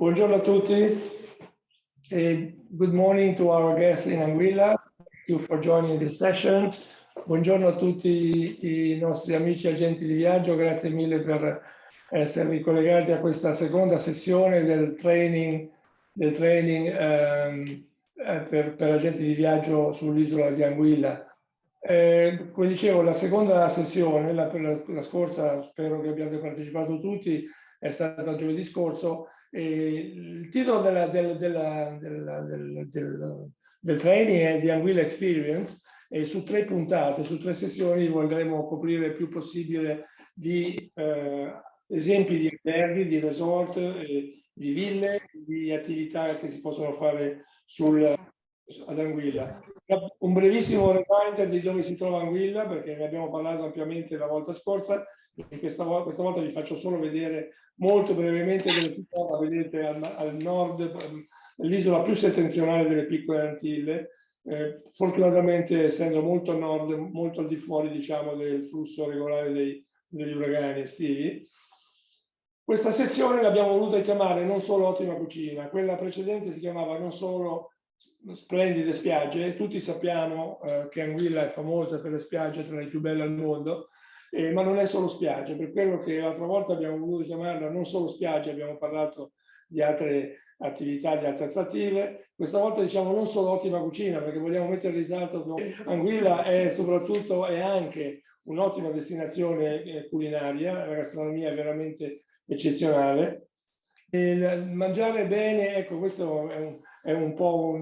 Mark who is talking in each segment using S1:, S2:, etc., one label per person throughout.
S1: Buongiorno a tutti. Good morning to our guests in Anguilla. Thank you for joining this session. Buongiorno a tutti i nostri amici agenti di viaggio, grazie mille per esservi collegati a questa seconda sessione del training per agenti di viaggio sull'isola di Anguilla. Come dicevo, la seconda sessione, la scorsa, spero che abbiate partecipato tutti, è stata giovedì scorso. Il titolo del training è The Anguilla Experience e su 3 puntate, su 3 sessioni vogliono coprire il più possibile di esempi di alberghi, di resort, di ville, di attività che si possono fare ad Anguilla. Un brevissimo reminder di dove si trova Anguilla, perché ne abbiamo parlato ampiamente la volta scorsa, e questa volta vi faccio solo vedere molto brevemente dove si trova. Vedete al nord, l'isola più settentrionale delle piccole Antille, fortunatamente essendo molto a nord, molto al di fuori, diciamo, del flusso regolare degli uragani estivi. Questa sessione l'abbiamo voluta chiamare non solo Ottima Cucina, quella precedente si chiamava non solo Splendide Spiagge. Tutti sappiamo che Anguilla è famosa per le spiagge tra le più belle al mondo, ma non è solo spiagge, per quello che l'altra volta abbiamo voluto chiamarla non solo spiagge, abbiamo parlato di altre attività, di altre attrattive. Questa volta diciamo non solo Ottima Cucina, perché vogliamo mettere in risalto che Anguilla è soprattutto e anche un'ottima destinazione culinaria, la gastronomia è veramente eccezionale. Mangiare bene, ecco, questo è un po'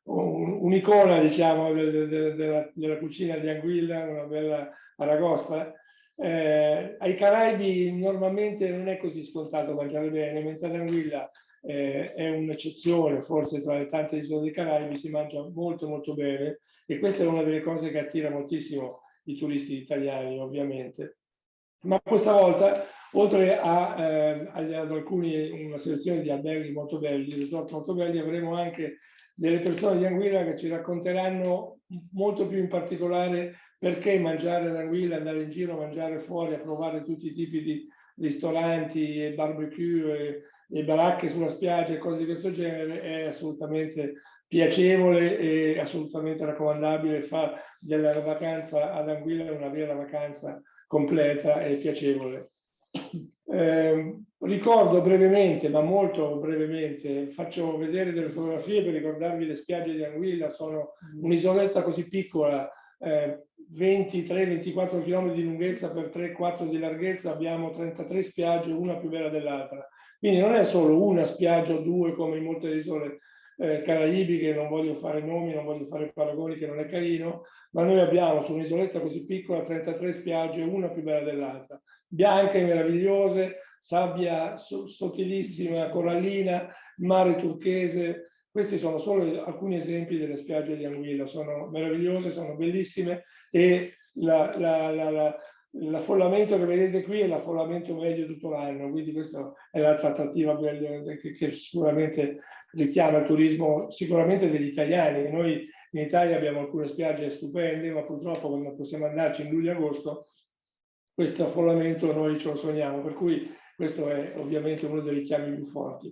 S1: un'icona, diciamo, della cucina di Anguilla, una bella aragosta. Ai Caraibi normalmente non è così scontato mangiare bene, mentre ad Anguilla è un'eccezione, forse tra le tante isole dei Caraibi si mangia molto molto bene, e questa è una delle cose che attira moltissimo i turisti italiani, ovviamente. Ma questa volta, oltre ad una selezione di alberghi molto belli, di resort molto belli, avremo anche delle persone di Anguilla che ci racconteranno molto più in particolare perché mangiare ad Anguilla, andare in giro, mangiare fuori, a provare tutti i tipi di ristoranti e barbecue e baracche sulla spiaggia e cose di questo genere è assolutamente piacevole e assolutamente raccomandabile. Fa della vacanza ad Anguilla una vera vacanza completa e piacevole. Ricordo brevemente, ma molto brevemente, faccio vedere delle fotografie per ricordarvi le spiagge di Anguilla. Sono un'isoletta così piccola, 23-24 km di lunghezza per 3-4 di larghezza, abbiamo 33 spiagge, una più bella dell'altra. Quindi non è solo una spiaggia o due come in molte isole caraibiche, non voglio fare nomi, non voglio fare paragoni, che non è carino, ma noi abbiamo su un'isoletta così piccola 33 spiagge, una più bella dell'altra, bianche, meravigliose, sabbia sottilissima, corallina, mare turchese. Questi sono solo alcuni esempi delle spiagge di Anguilla, sono meravigliose, sono bellissime, e l'affollamento che vedete qui è l'affollamento medio tutto l'anno, quindi questa è l'altra attrattiva che sicuramente richiama il turismo, sicuramente degli italiani. Noi in Italia abbiamo alcune spiagge stupende, ma purtroppo quando possiamo andarci in luglio e agosto, questo affollamento noi ce lo sogniamo, per cui questo è ovviamente uno dei richiami più forti.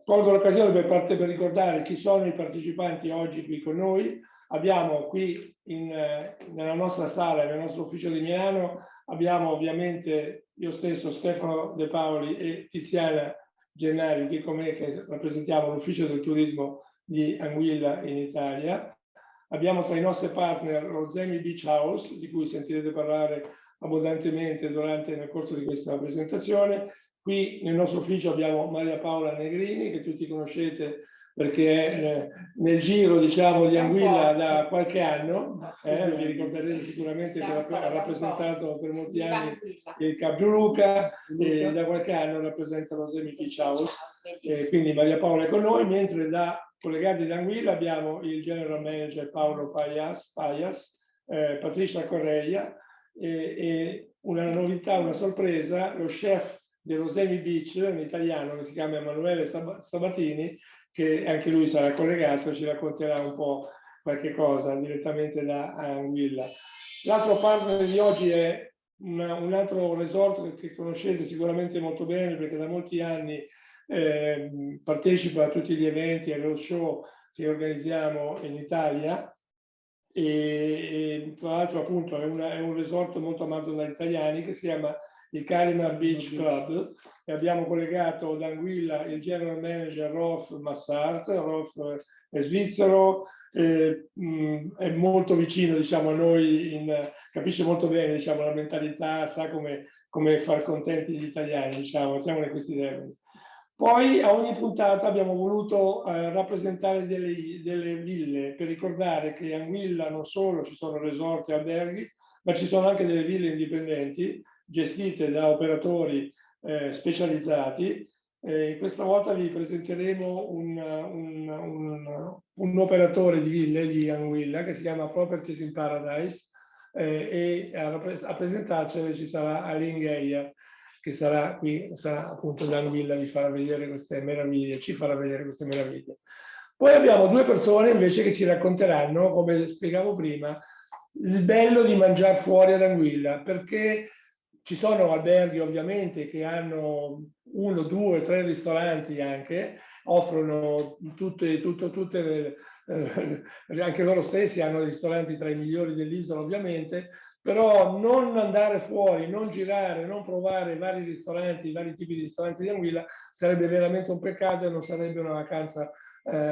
S1: Colgo l'occasione per ricordare chi sono i partecipanti oggi qui con noi. Abbiamo qui nella nostra sala, nel nostro ufficio di Milano, abbiamo ovviamente io stesso, Stefano De Paoli e Tiziana Gennari, qui con me, che rappresentiamo l'ufficio del turismo di Anguilla in Italia. Abbiamo tra i nostri partner lo Zemi Beach House, di cui sentirete parlare abbondantemente nel corso di questa presentazione. Qui nel nostro ufficio abbiamo Mariapaola Negrini, che tutti conoscete perché è nel giro, diciamo, di Anguilla da qualche anno. Vi ricorderete sicuramente che ha rappresentato per molti anni il Cap Giuluca, e da qualche anno rappresenta lo Zemi Beach House. Quindi Mariapaola è con noi, mentre collegati da Anguilla abbiamo il General Manager Paulo Paias, Patricia Correia, e una novità, una sorpresa, lo chef dello Zemi Beach, in italiano, che si chiama Emanuele Sabatini, che anche lui sarà collegato, ci racconterà un po' qualche cosa direttamente da Anguilla. L'altro partner di oggi è un altro resort che conoscete sicuramente molto bene, perché da molti anni partecipa a tutti gli eventi e road show che organizziamo in Italia e tra l'altro appunto è un resort molto amato dagli italiani che si chiama il Carimar Beach Club e abbiamo collegato ad Anguilla il general manager Rolf Masshardt. Rolf è svizzero, è molto vicino diciamo a noi, capisce molto bene diciamo la mentalità, sa come far contenti gli italiani, diciamo, mettiamolo in questi termini. Poi a ogni puntata abbiamo voluto rappresentare delle ville per ricordare che a Anguilla non solo ci sono resort e alberghi, ma ci sono anche delle ville indipendenti gestite da operatori specializzati. Questa volta vi presenteremo un operatore di ville di Anguilla che si chiama Properties in Paradise e a presentarcene ci sarà Aline Geyer, che sarà qui, sarà appunto da Anguilla, vi farà vedere queste meraviglie, ci farà vedere queste meraviglie. Poi abbiamo due persone invece che ci racconteranno, come spiegavo prima, il bello di mangiare fuori ad Anguilla, perché ci sono alberghi ovviamente che hanno 1, 2, 3 ristoranti anche, offrono anche loro stessi hanno ristoranti tra i migliori dell'isola ovviamente, però non andare fuori, non girare, non provare vari ristoranti, vari tipi di ristoranti di Anguilla sarebbe veramente un peccato e non sarebbe una vacanza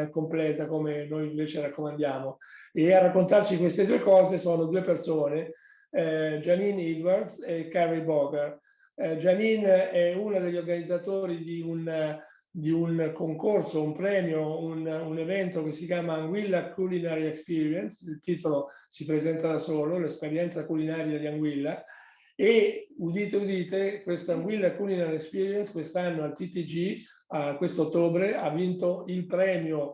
S1: completa come noi invece raccomandiamo. E a raccontarci queste due cose sono due persone, Janine Edwards e Carrie Bogar. Janine è una degli organizzatori di un concorso, un premio, un evento che si chiama Anguilla Culinary Experience, il titolo si presenta da solo, l'esperienza culinaria di Anguilla, e udite udite, questa Anguilla Culinary Experience quest'anno al TTG, questo ottobre, ha vinto il premio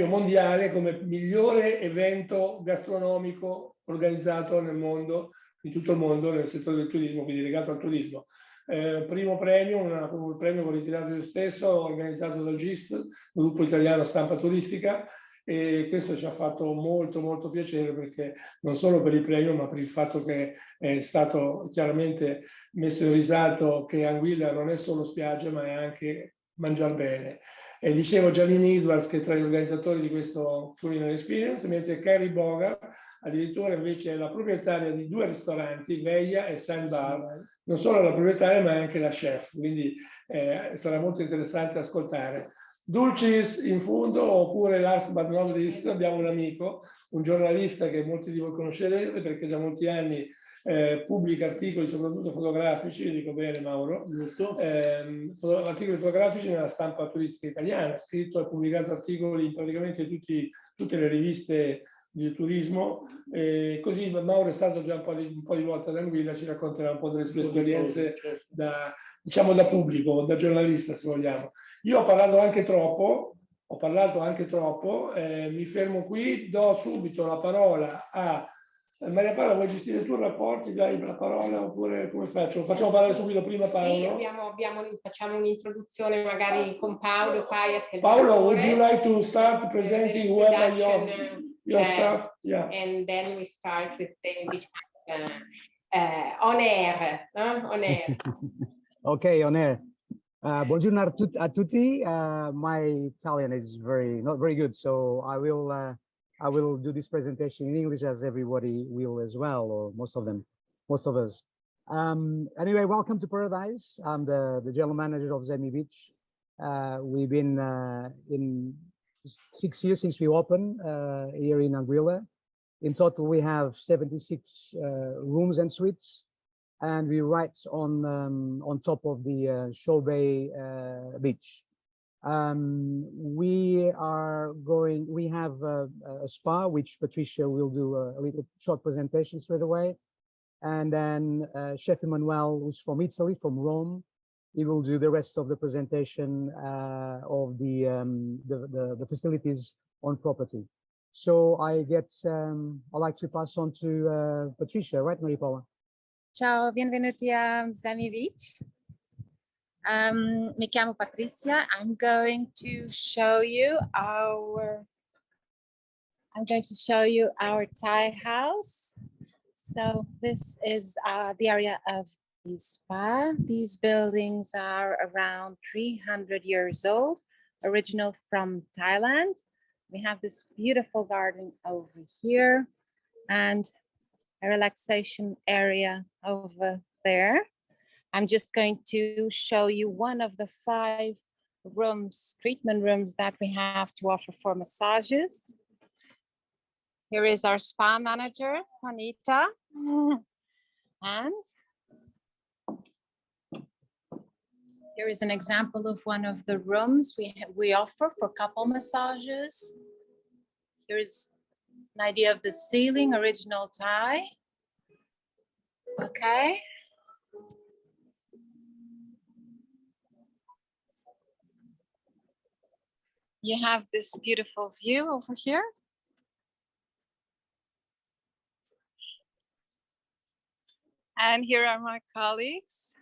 S1: mondiale come migliore evento gastronomico organizzato nel mondo, in tutto il mondo, nel settore del turismo, quindi legato al turismo. Primo premio, un premio che ho ritirato io stesso, organizzato dal GIST, gruppo italiano stampa turistica, e questo ci ha fatto molto molto piacere perché non solo per il premio ma per il fatto che è stato chiaramente messo in risalto che Anguilla non è solo spiaggia ma è anche mangiare bene. E dicevo Janine Edwards che è tra gli organizzatori di questo Culinary Experience, mentre Carrie Bogar addirittura invece è la proprietaria di 2 ristoranti, Veia e Sandbar, non solo la proprietaria ma anche la chef, quindi sarà molto interessante ascoltare. Dulcis in fondo, oppure last but not least, abbiamo un amico, un giornalista che molti di voi conoscerete perché da molti anni pubblica articoli soprattutto fotografici, dico bene Mauro, articoli fotografici nella stampa turistica italiana, ha scritto e pubblicato articoli in praticamente tutte le riviste di turismo, così Mauro è stato già un po' di volte ad Anguilla, ci racconterà un po' delle sue esperienze da pubblico, da giornalista se vogliamo. Io ho parlato anche troppo, mi fermo qui, do subito la parola a Mariapaola. Vuoi gestire tu i rapporti, dai la parola oppure come faccio? Facciamo parlare subito prima Paolo?
S2: Sì, facciamo un'introduzione magari con Paolo Paias. Che
S1: Paolo, would you like to start presenting whoever your staff?
S2: Yeah. And then we start with Zemi on air. On air.
S3: Okay, on air. Buongiorno a tutti. My Italian is not very good, so I will do this presentation in English as everybody will as well, or most of us. Anyway, welcome to Paradise. I'm the general manager of Zemi Beach. We've been in 6 years since we opened here in Anguilla. In total, we have 76 rooms and suites, and we right on top of the Show Bay beach. We have a spa, which Patricia will do a little short presentation straight away. And then Chef Emanuele, who's from Italy, from Rome, he will do the rest of the presentation of the facilities on property. So I'd like to pass on to Patricia, right, Mariapaola?
S4: Ciao, benvenuti a Zemi Beach. Mi chiamo Patricia. I'm going to show you our Thai house. So this is the area of spa. These buildings are around 300 years old, original from Thailand. We have this beautiful garden over here and a relaxation area over there. I'm just going to show you one of the 5 rooms, treatment rooms that we have to offer for massages. Here is our spa manager, Juanita. And here is an example of one of the rooms we offer for couple massages. Here's an idea of the ceiling, original Thai. Okay. You have this beautiful view over here. And here are my colleagues.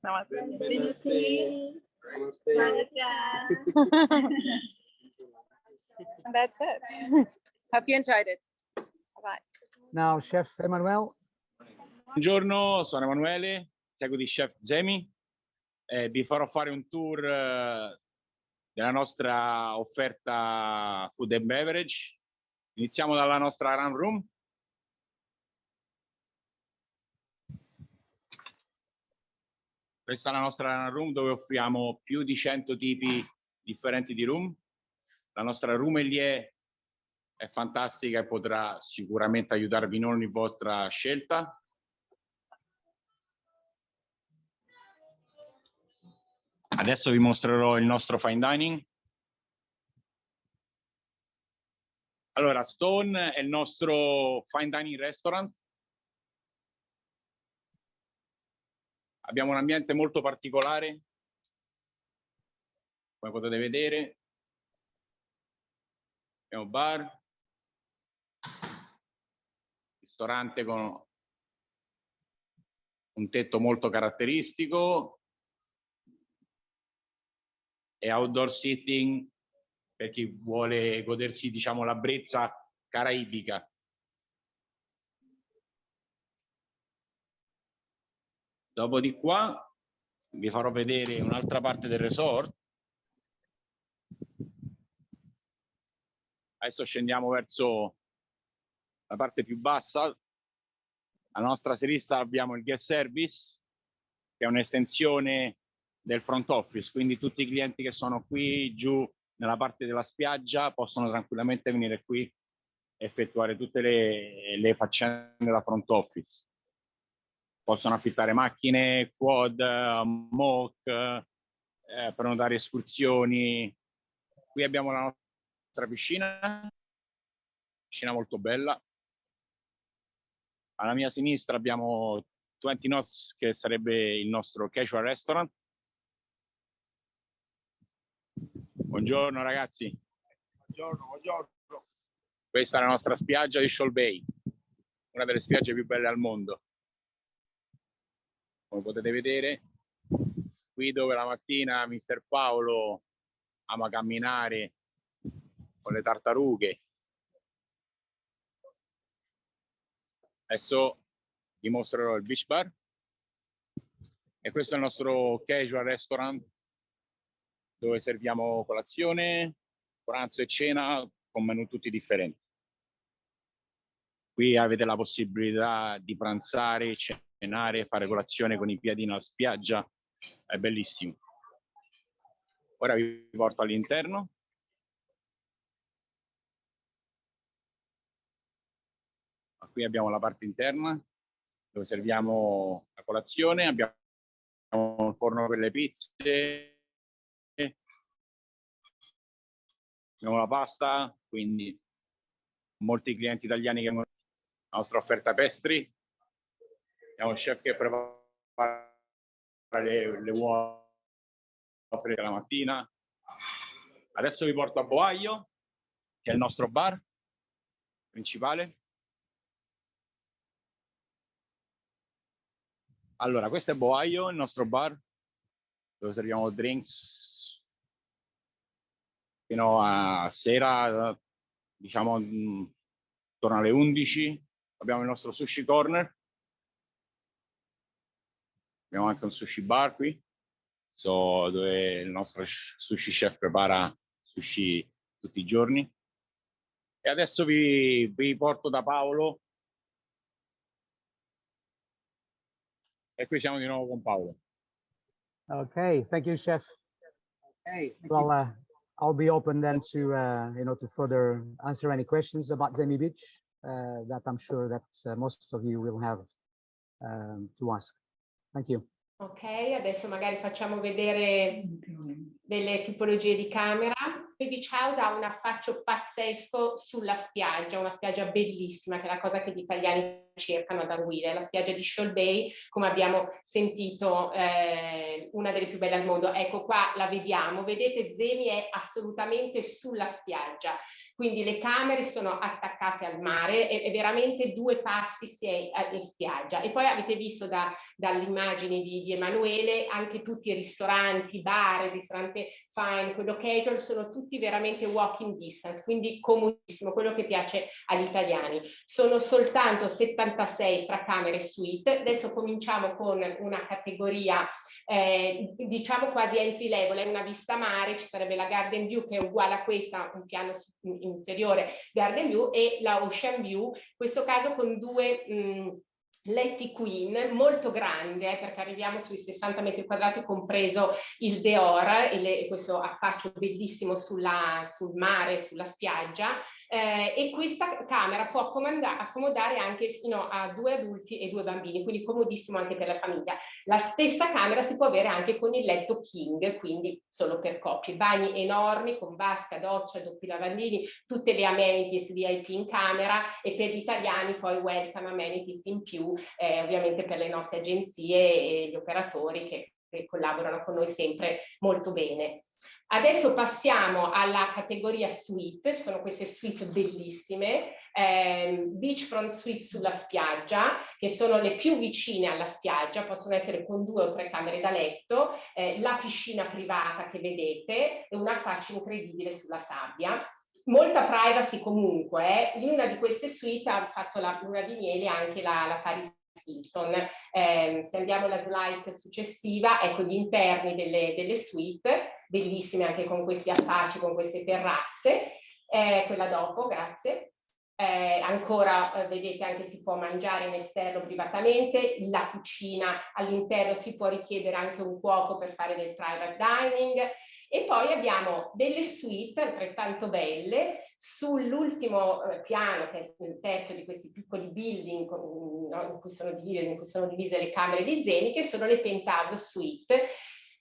S4: Namaste. And that's it. Hope you enjoyed it. Bye.
S3: Now, Chef Emanuele.
S5: Buongiorno, sono Emanuele, seguo di Chef Zemi. Vi farò fare un tour della nostra offerta food and beverage. Iniziamo dalla nostra run room. Questa è la nostra run room dove offriamo più di 100 tipi differenti di rum. La nostra rumelier è fantastica e potrà sicuramente aiutarvi in ogni vostra scelta. Adesso vi mostrerò il nostro fine dining. Allora, Stone è il nostro fine dining restaurant. Abbiamo un ambiente molto particolare, come potete vedere. Abbiamo bar, ristorante con un tetto molto caratteristico e outdoor sitting per chi vuole godersi, diciamo, la brezza caraibica. Dopo di qua vi farò vedere un'altra parte del resort. Adesso scendiamo verso la parte più bassa. Alla nostra serista abbiamo il guest service, che è un'estensione del front office, quindi tutti i clienti che sono qui giù nella parte della spiaggia possono tranquillamente venire qui e effettuare tutte le faccende da front office. Possono affittare macchine, quad, mock, prenotare escursioni. Qui abbiamo la nostra piscina molto bella. Alla mia sinistra abbiamo 20 Knots, che sarebbe il nostro casual restaurant. Buongiorno ragazzi.
S6: Buongiorno, buongiorno.
S5: Questa è la nostra spiaggia di Shoal Bay, una delle spiagge più belle al mondo. Come potete vedere, qui dove la mattina mister Paulo ama camminare con le tartarughe. Adesso vi mostrerò il beach bar. E questo è il nostro casual restaurant, dove serviamo colazione, pranzo e cena con menù tutti differenti. Qui avete la possibilità di pranzare, cenare, fare colazione con i piedini alla spiaggia. È bellissimo. Ora vi porto all'interno. Qui abbiamo la parte interna dove serviamo la colazione, abbiamo un forno per le pizze, abbiamo la pasta, quindi molti clienti italiani che hanno la nostra offerta pastry. Abbiamo un chef che prepara le uova per la mattina. Adesso vi porto a Boaio, che è il nostro bar principale. Allora, questo è Boaio, il nostro bar, dove serviamo drinks fino a sera, diciamo attorno alle 11. Abbiamo il nostro sushi corner. Abbiamo anche un sushi bar qui, dove il nostro sushi chef prepara sushi tutti i giorni. E adesso vi porto da Paolo. E qui siamo di nuovo con Paolo.
S3: Okay, thank you, Chef. Okay, well, I'll be open then to to further answer any questions about Zemi Beach that I'm sure that most of you will have to ask. Thank you.
S2: Ok, adesso magari facciamo vedere delle tipologie di camera. Il beach house ha un affaccio pazzesco sulla spiaggia, una spiaggia bellissima, che è la cosa che gli italiani cercano ad Anguilla, la spiaggia di Shoal Bay, come abbiamo sentito, una delle più belle al mondo. Ecco qua la vediamo, vedete Zemi è assolutamente sulla spiaggia. Quindi le camere sono attaccate al mare e veramente 2 passi si è in spiaggia. E poi avete visto dalle immagini di Emanuele anche tutti i ristoranti, bar, il ristorante fine, quello casual, sono tutti veramente walking distance, quindi comodissimo, quello che piace agli italiani. Sono soltanto 76 fra camere e suite. Adesso cominciamo con una categoria diciamo quasi entry level, è una vista mare, ci sarebbe la garden view che è uguale a questa, un piano inferiore garden view, e la ocean view, in questo caso con 2 letti queen molto grande, perché arriviamo sui 60 metri quadrati compreso il Deor, questo affaccio bellissimo sul mare, sulla spiaggia, e questa camera può accomodare anche fino a 2 adulti e 2 bambini, quindi comodissimo anche per la famiglia. La stessa camera si può avere anche con il letto king, quindi solo per coppie. Bagni enormi con vasca, doccia, doppi lavandini, tutte le amenities VIP in camera, e per gli italiani poi welcome amenities in più, ovviamente per le nostre agenzie e gli operatori che collaborano con noi sempre molto bene. Adesso passiamo alla categoria suite, ci sono queste suite bellissime, beachfront suite sulla spiaggia, che sono le più vicine alla spiaggia, possono essere con 2 o 3 camere da letto, la piscina privata che vedete e un affaccio incredibile sulla sabbia. Molta privacy comunque, in una di queste suite ha fatto la luna di miele anche la Paris Hilton. Se andiamo alla slide successiva, ecco gli interni delle suite, bellissime anche con questi affacci, con queste terrazze. Quella dopo, grazie. Ancora vedete anche si può mangiare in esterno privatamente, la cucina all'interno si può richiedere anche un cuoco per fare del private dining. E poi abbiamo delle suite altrettanto belle sull'ultimo piano, che è il terzo di questi piccoli building in cui sono divise le camere di Zemi, che sono le penthouse suite,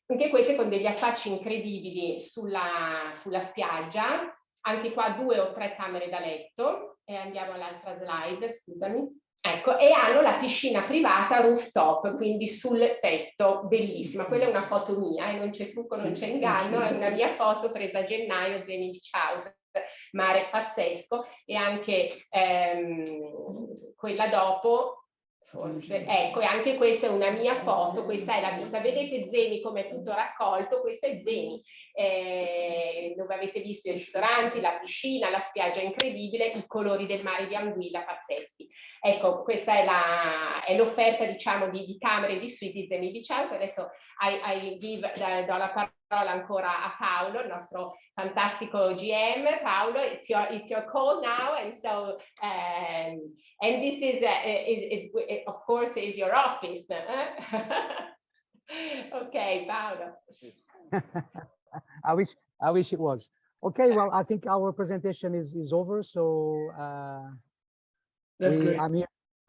S2: anche queste con degli affacci incredibili sulla spiaggia, anche qua 2 o 3 camere da letto. E andiamo all'altra slide, scusami. Ecco, e hanno la piscina privata rooftop, quindi sul tetto, bellissima. Quella è una foto mia e non c'è trucco, non c'è inganno, è una mia foto presa a gennaio, Zemi Beach House, mare pazzesco, e anche quella dopo, forse, ecco, e anche questa è una mia foto, questa è la vista. Vedete Zemi come è tutto raccolto, questo è Zemi, dove avete visto i ristoranti, la piscina, la spiaggia incredibile, i colori del mare di Anguilla pazzeschi. Ecco, questa è l'offerta, diciamo, di camere di suite di Zemi Beach House. Adesso do la parola ancora a Paulo, il nostro fantastico GM. Paolo, it's your call now, and so and this is of course is your office. Okay, Paolo.
S3: I wish it was. Okay, well, I think our presentation is over, so
S1: That's great.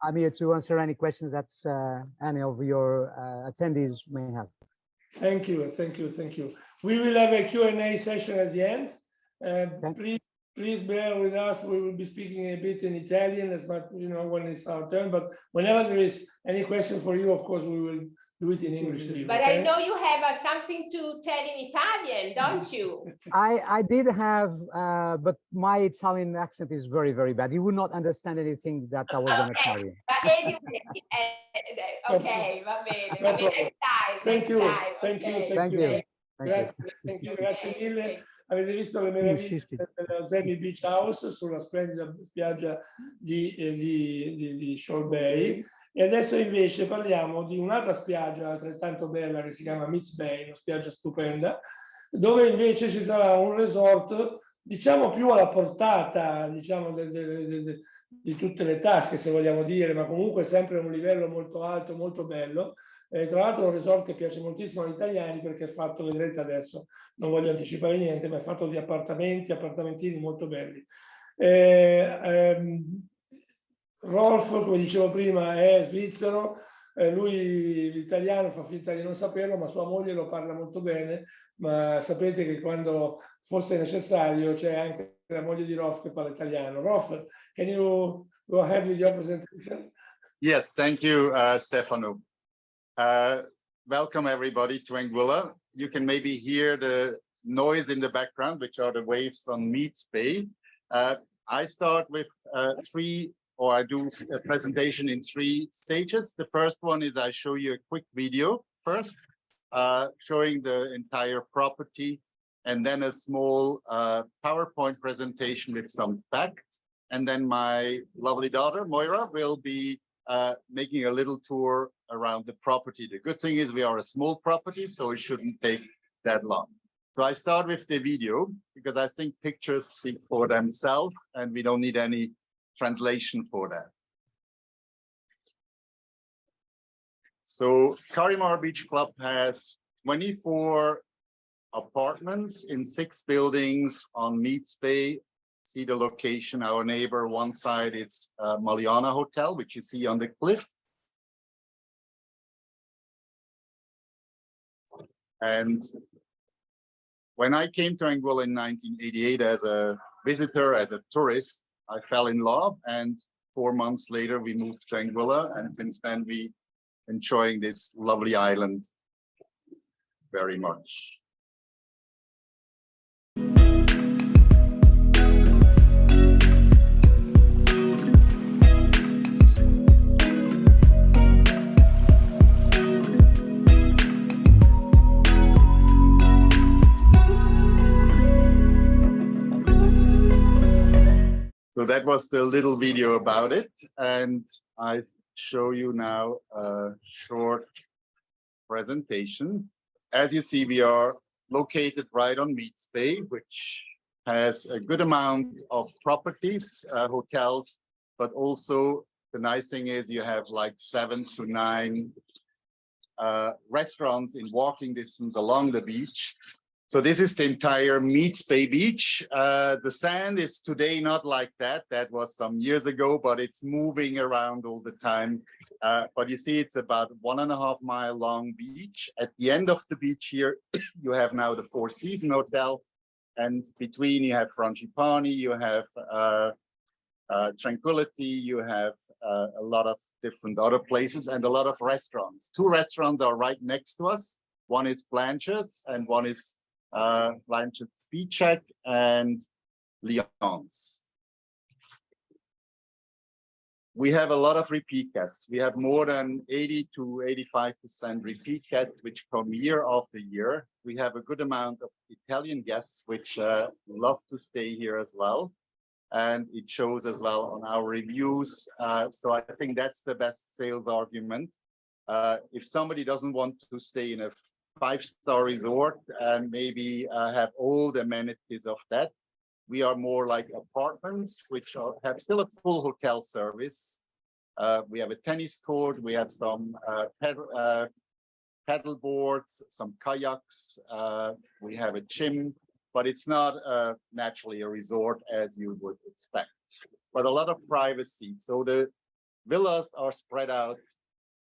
S3: I'm here to answer any questions that any of your attendees may have.
S1: Thank you. We will have a Q&A session at the end. Please bear with us. We will be speaking a bit in Italian, as much, when it's our turn. But whenever there is any question for you, of course, we will do it in English.
S2: But okay? I know you have something to tell in Italian, don't you?
S3: I did have, but my Italian accent is very, very bad. You would not understand anything that I was going to tell you.
S2: But anyway, okay, va bene. Next time.
S1: Thank you.
S2: Grazie mille.
S1: avete visto le meraviglie della Zemi Beach House sulla splendida spiaggia di Shore Bay. E adesso invece parliamo di un'altra spiaggia altrettanto bella che si chiama Meats Bay, una spiaggia stupenda, dove invece ci sarà un resort, diciamo più alla portata, diciamo, di tutte le tasche, se vogliamo dire, ma comunque sempre a un livello molto alto, molto bello. Tra l'altro è un resort che piace moltissimo agli italiani perché è fatto, vedrete adesso, non voglio anticipare niente, ma è fatto di appartamentini molto belli. Rolf, come dicevo prima, è svizzero, lui l'italiano fa finta di non saperlo, ma sua moglie lo parla molto bene, ma sapete che quando fosse necessario c'è anche la moglie di Rolf che parla italiano. Rolf, can you go ahead with your presentation?
S7: Yes, thank you, Stefano. Welcome everybody to Anguilla. You can maybe hear the noise in the background, which are the waves on Meats Bay. I start with I do a presentation in 3 stages. The first one is I show you a quick video first, showing the entire property, and then a small PowerPoint presentation with some facts. And then my lovely daughter, Moira, will be making a little tour around the property. The good thing is we are a small property, so it shouldn't take that long. So I start with the video because I think pictures speak for themselves and we don't need any translation for that. So Carimar Beach Club has 24 apartments in 6 buildings on Meats Bay. See the location, our neighbor, one side is Maliana Hotel, which you see on the cliff. And when I came to Anguilla in 1988 as a visitor, as a tourist, I fell in love, and 4 months later we moved to Anguilla, and since then we enjoying this lovely island very much. So that was the little video about it, and I show you now a short presentation. As you see, we are located right on Meats Bay, which has a good amount of properties, hotels, but also the nice thing is you have like 7 to 9 restaurants in walking distance along the beach. So this is the entire Meats Bay beach. The sand is today not like that. That was some years ago, but it's moving around all the time. But you see, it's about 1.5 mile long beach. At the end of the beach here, you have now the Four Seasons Hotel. And between you have Frangipani, you have Tranquility, you have a lot of different other places and a lot of restaurants. 2 restaurants are right next to us. One is Blanchard's and one is Blanchard's Beach Shack and Lyon's. We have a lot of repeat guests. We have more than 80 to 85% repeat guests, which come year after year. We have a good amount of Italian guests, which love to stay here as well. And it shows as well on our reviews. So I think that's the best sales argument. If somebody doesn't want to stay in a 5-star resort and maybe have all the amenities of that, we are more like apartments, which have still a full hotel service. We have a tennis court, we have some paddle boards, some kayaks, we have a gym, but it's not naturally a resort as you would expect, but a lot of privacy. So the villas are spread out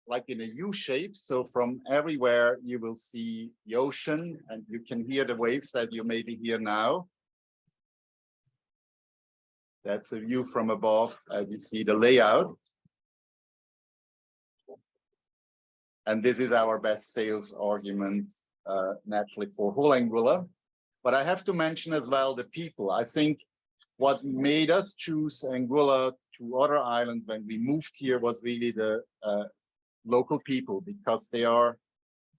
S7: like in a U shape. So from everywhere you will see the ocean and you can hear the waves that you maybe hear now. That's a view from above. You see the layout. And this is our best sales argument, naturally, for whole Anguilla. But I have to mention as well the people. I think what made us choose Anguilla to other islands when we moved here was really the local people, because they are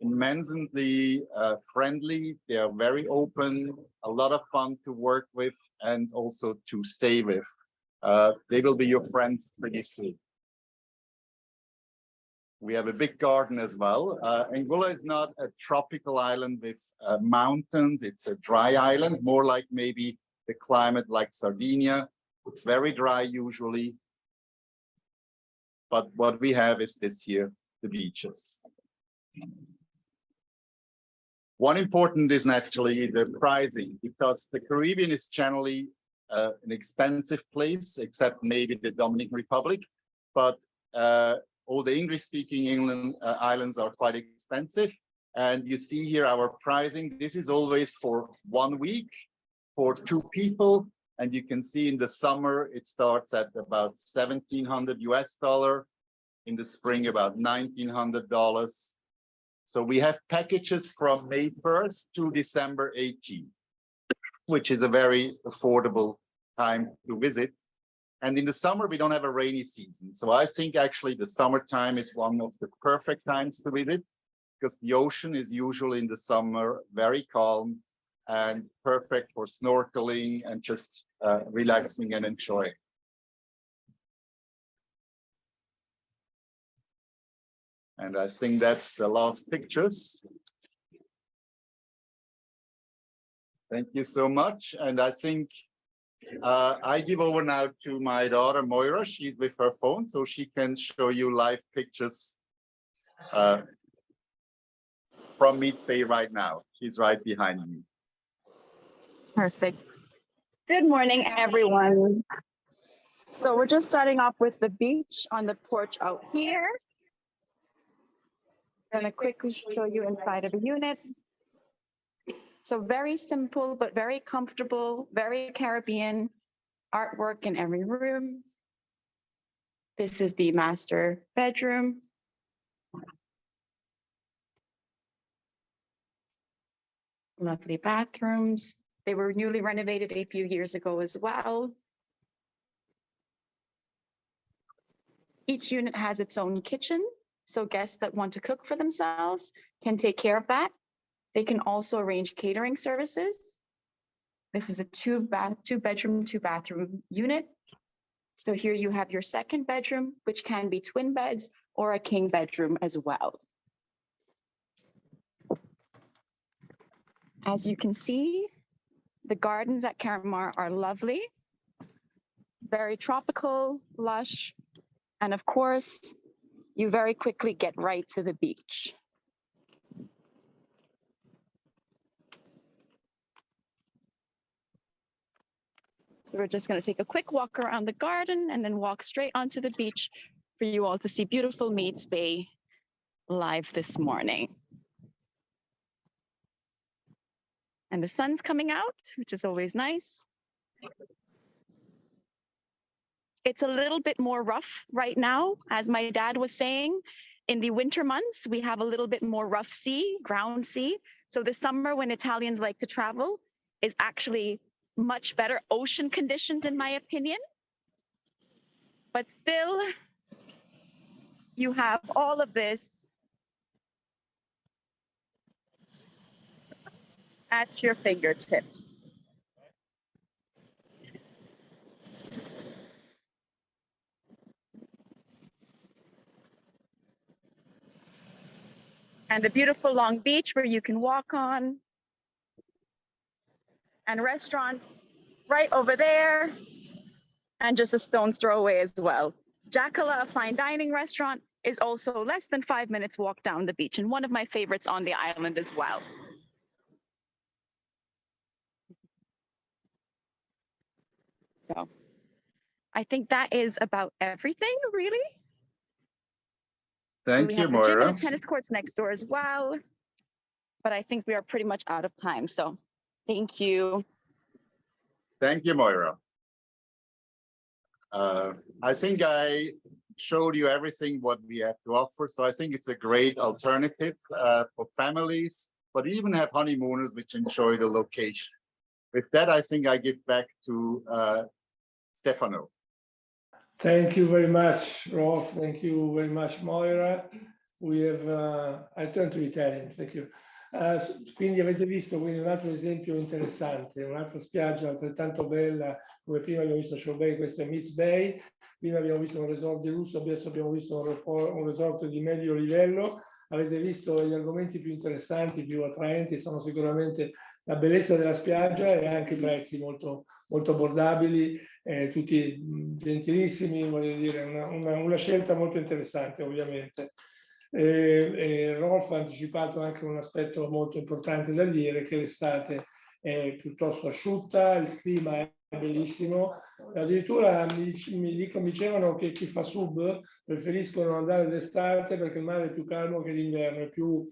S7: immensely friendly. They are very open, a lot of fun to work with and also to stay with. They will be your friends pretty soon. We have a big garden as well. Anguilla is not a tropical island with mountains. It's a dry island, more like maybe the climate like Sardinia. It's very dry usually. But what we have is this here, the beaches. One important is naturally the pricing, because the Caribbean is generally an expensive place, except maybe the Dominican Republic. But all the English-speaking islands are quite expensive. And you see here our pricing. This is always for 1 week, for 2 people. And you can see in the summer, it starts at about $1,700 US. In the spring, about $1,900. So we have packages from May 1st to December 18th, which is a very affordable time to visit. And in the summer, we don't have a rainy season. So I think actually the summertime is one of the perfect times to visit, because the ocean is usually in the summer very calm and perfect for snorkeling and just relaxing and enjoying. And I think that's the last pictures. Thank you so much. And I think I give over now to my daughter, Moira. She's with her phone, so she can show you live pictures from Meats Bay right now. She's right behind me.
S8: Perfect. Good morning, everyone. So we're just starting off with the beach on the porch out here. I'm going to quickly show you inside of a unit. So very simple, but very comfortable, very Caribbean, artwork in every room. This is the master bedroom. Lovely bathrooms. They were newly renovated a few years ago as well. Each unit has its own kitchen, so guests that want to cook for themselves can take care of that. They can also arrange catering services. This is a two bedroom, 2-bathroom unit. So here you have your second bedroom, which can be twin beds or a king bedroom as well. As you can see, the gardens at Carimar are lovely, very tropical, lush, and of course, you very quickly get right to the beach. So we're just going to take a quick walk around the garden and then walk straight onto the beach for you all to see beautiful Meats Bay live this morning. And the sun's coming out, which is always nice. It's a little bit more rough right now, as my dad was saying. In the winter months, we have a little bit more rough sea, ground sea. So the summer, when Italians like to travel, is actually much better ocean conditions, in my opinion. But still, you have all of this at your fingertips. And the beautiful long beach where you can walk on. And restaurants right over there. And just a stone's throw away as well. Jackala, a fine dining restaurant, is also less than 5 minutes walk down the beach, and one of my favorites on the island as well. So I think that is about everything, really.
S7: Thank you, Moira.
S8: We have the gym and the tennis courts next door as well. But I think we are pretty much out of time. So thank you.
S7: Thank you, Moira. I think I showed you everything what we have to offer. So I think it's a great alternative for families, but even have honeymooners which enjoy the location. With that, I think I give back to Stefano.
S1: Thank you very much, Rolf. Thank you very much, Moira. we have, I turn to Italian, thank you. Quindi avete visto quindi un altro esempio interessante, un'altra spiaggia altrettanto bella, come prima abbiamo visto Shore Bay, questa è Miss Bay, prima abbiamo visto un resort di lusso, adesso abbiamo visto un resort di medio livello. Avete visto gli argomenti più interessanti, più attraenti, sono sicuramente la bellezza della spiaggia e anche i prezzi molto, molto abbordabili, tutti gentilissimi, voglio dire, una scelta molto interessante ovviamente. Rolf ha anticipato anche un aspetto molto importante da dire, che l'estate è piuttosto asciutta, il clima è bellissimo, addirittura mi dicevano che chi fa sub preferiscono andare d'estate perché il mare è più calmo che d'inverno, è più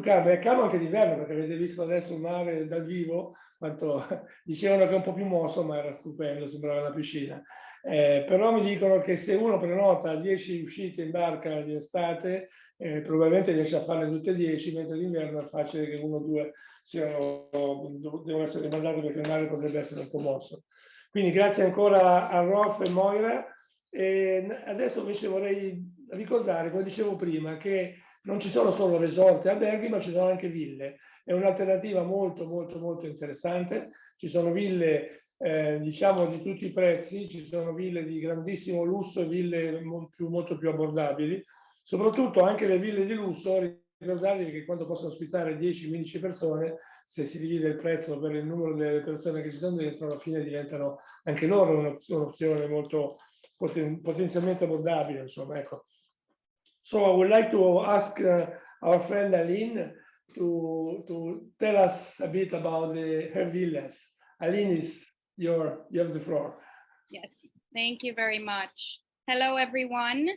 S1: calmo, è calmo anche d'inverno perché avete visto adesso il mare dal vivo, quanto dicevano che è un po' più mosso, ma era stupendo, sembrava una piscina. Però mi dicono che se uno prenota 10 uscite in barca di estate, probabilmente riesce a farne tutte e 10, mentre d'inverno è facile che uno o due devono essere rimandati perché il mare potrebbe essere un po' mosso. Quindi grazie ancora a Rolf e Moira. Adesso invece vorrei ricordare, come dicevo prima, che non ci sono solo resort e alberghi, ma ci sono anche ville. È un'alternativa molto, molto, molto interessante. Ci sono ville, diciamo, di tutti i prezzi, ci sono ville di grandissimo lusso e ville molto più abbordabili. Soprattutto anche le ville di lusso, ricordatevi che quando possono ospitare 10-15 persone, se si divide il prezzo per il numero delle persone che ci sono dentro, alla fine diventano anche loro un'opzione molto potenzialmente abbordabile, insomma, ecco. So I would like to ask our friend Aline to tell us a bit about her villas. Aline, you have the floor.
S9: Yes, thank you very much. Hello, everyone.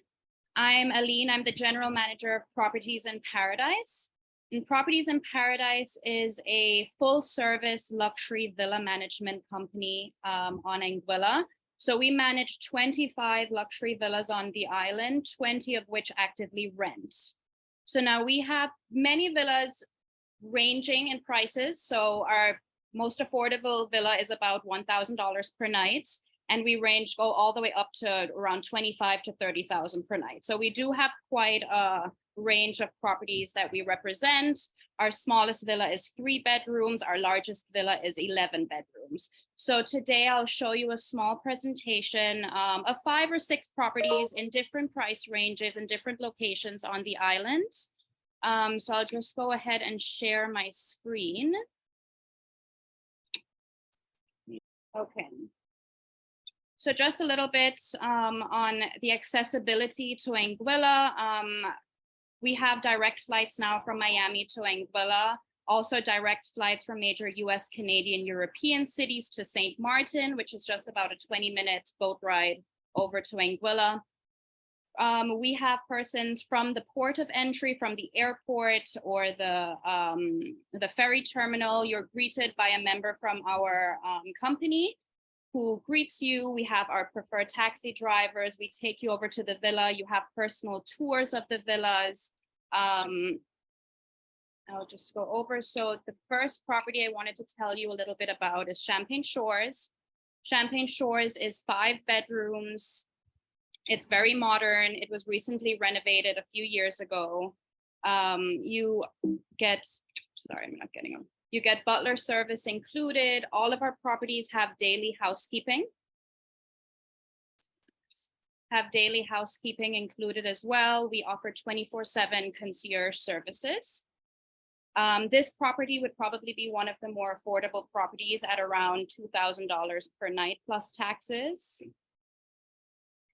S9: I'm Aline. I'm the General Manager of Properties in Paradise. And Properties in Paradise is a full-service luxury villa management company on Anguilla. So we manage 25 luxury villas on the island, 20 of which actively rent. So now we have many villas ranging in prices. So our most affordable villa is about $1,000 per night. And we go all the way up to around 25 to 30,000 per night. So we do have quite a range of properties that we represent. Our smallest villa is 3 bedrooms. Our largest villa is 11 bedrooms. So today I'll show you a small presentation of 5 or 6 properties in different price ranges and different locations on the island. So I'll just go ahead and share my screen. Okay. So just a little bit on the accessibility to Anguilla. We have direct flights now from Miami to Anguilla, also direct flights from major US, Canadian, European cities to St. Martin, which is just about a 20-minute boat ride over to Anguilla. We have persons from the port of entry, from the airport or the ferry terminal. You're greeted by a member from our company who greets you. We have our preferred taxi drivers. We take you over to the villa. You have personal tours of the villas. I'll just go over. So the first property I wanted to tell you a little bit about is Champagne Shores. Champagne Shores is 5 bedrooms. It's very modern. It was recently renovated a few years ago. You get, sorry, I'm not getting them. You get butler service included. All of our properties have daily housekeeping. Included as well. We offer 24/7 concierge services. This property would probably be one of the more affordable properties at around $2,000 per night plus taxes.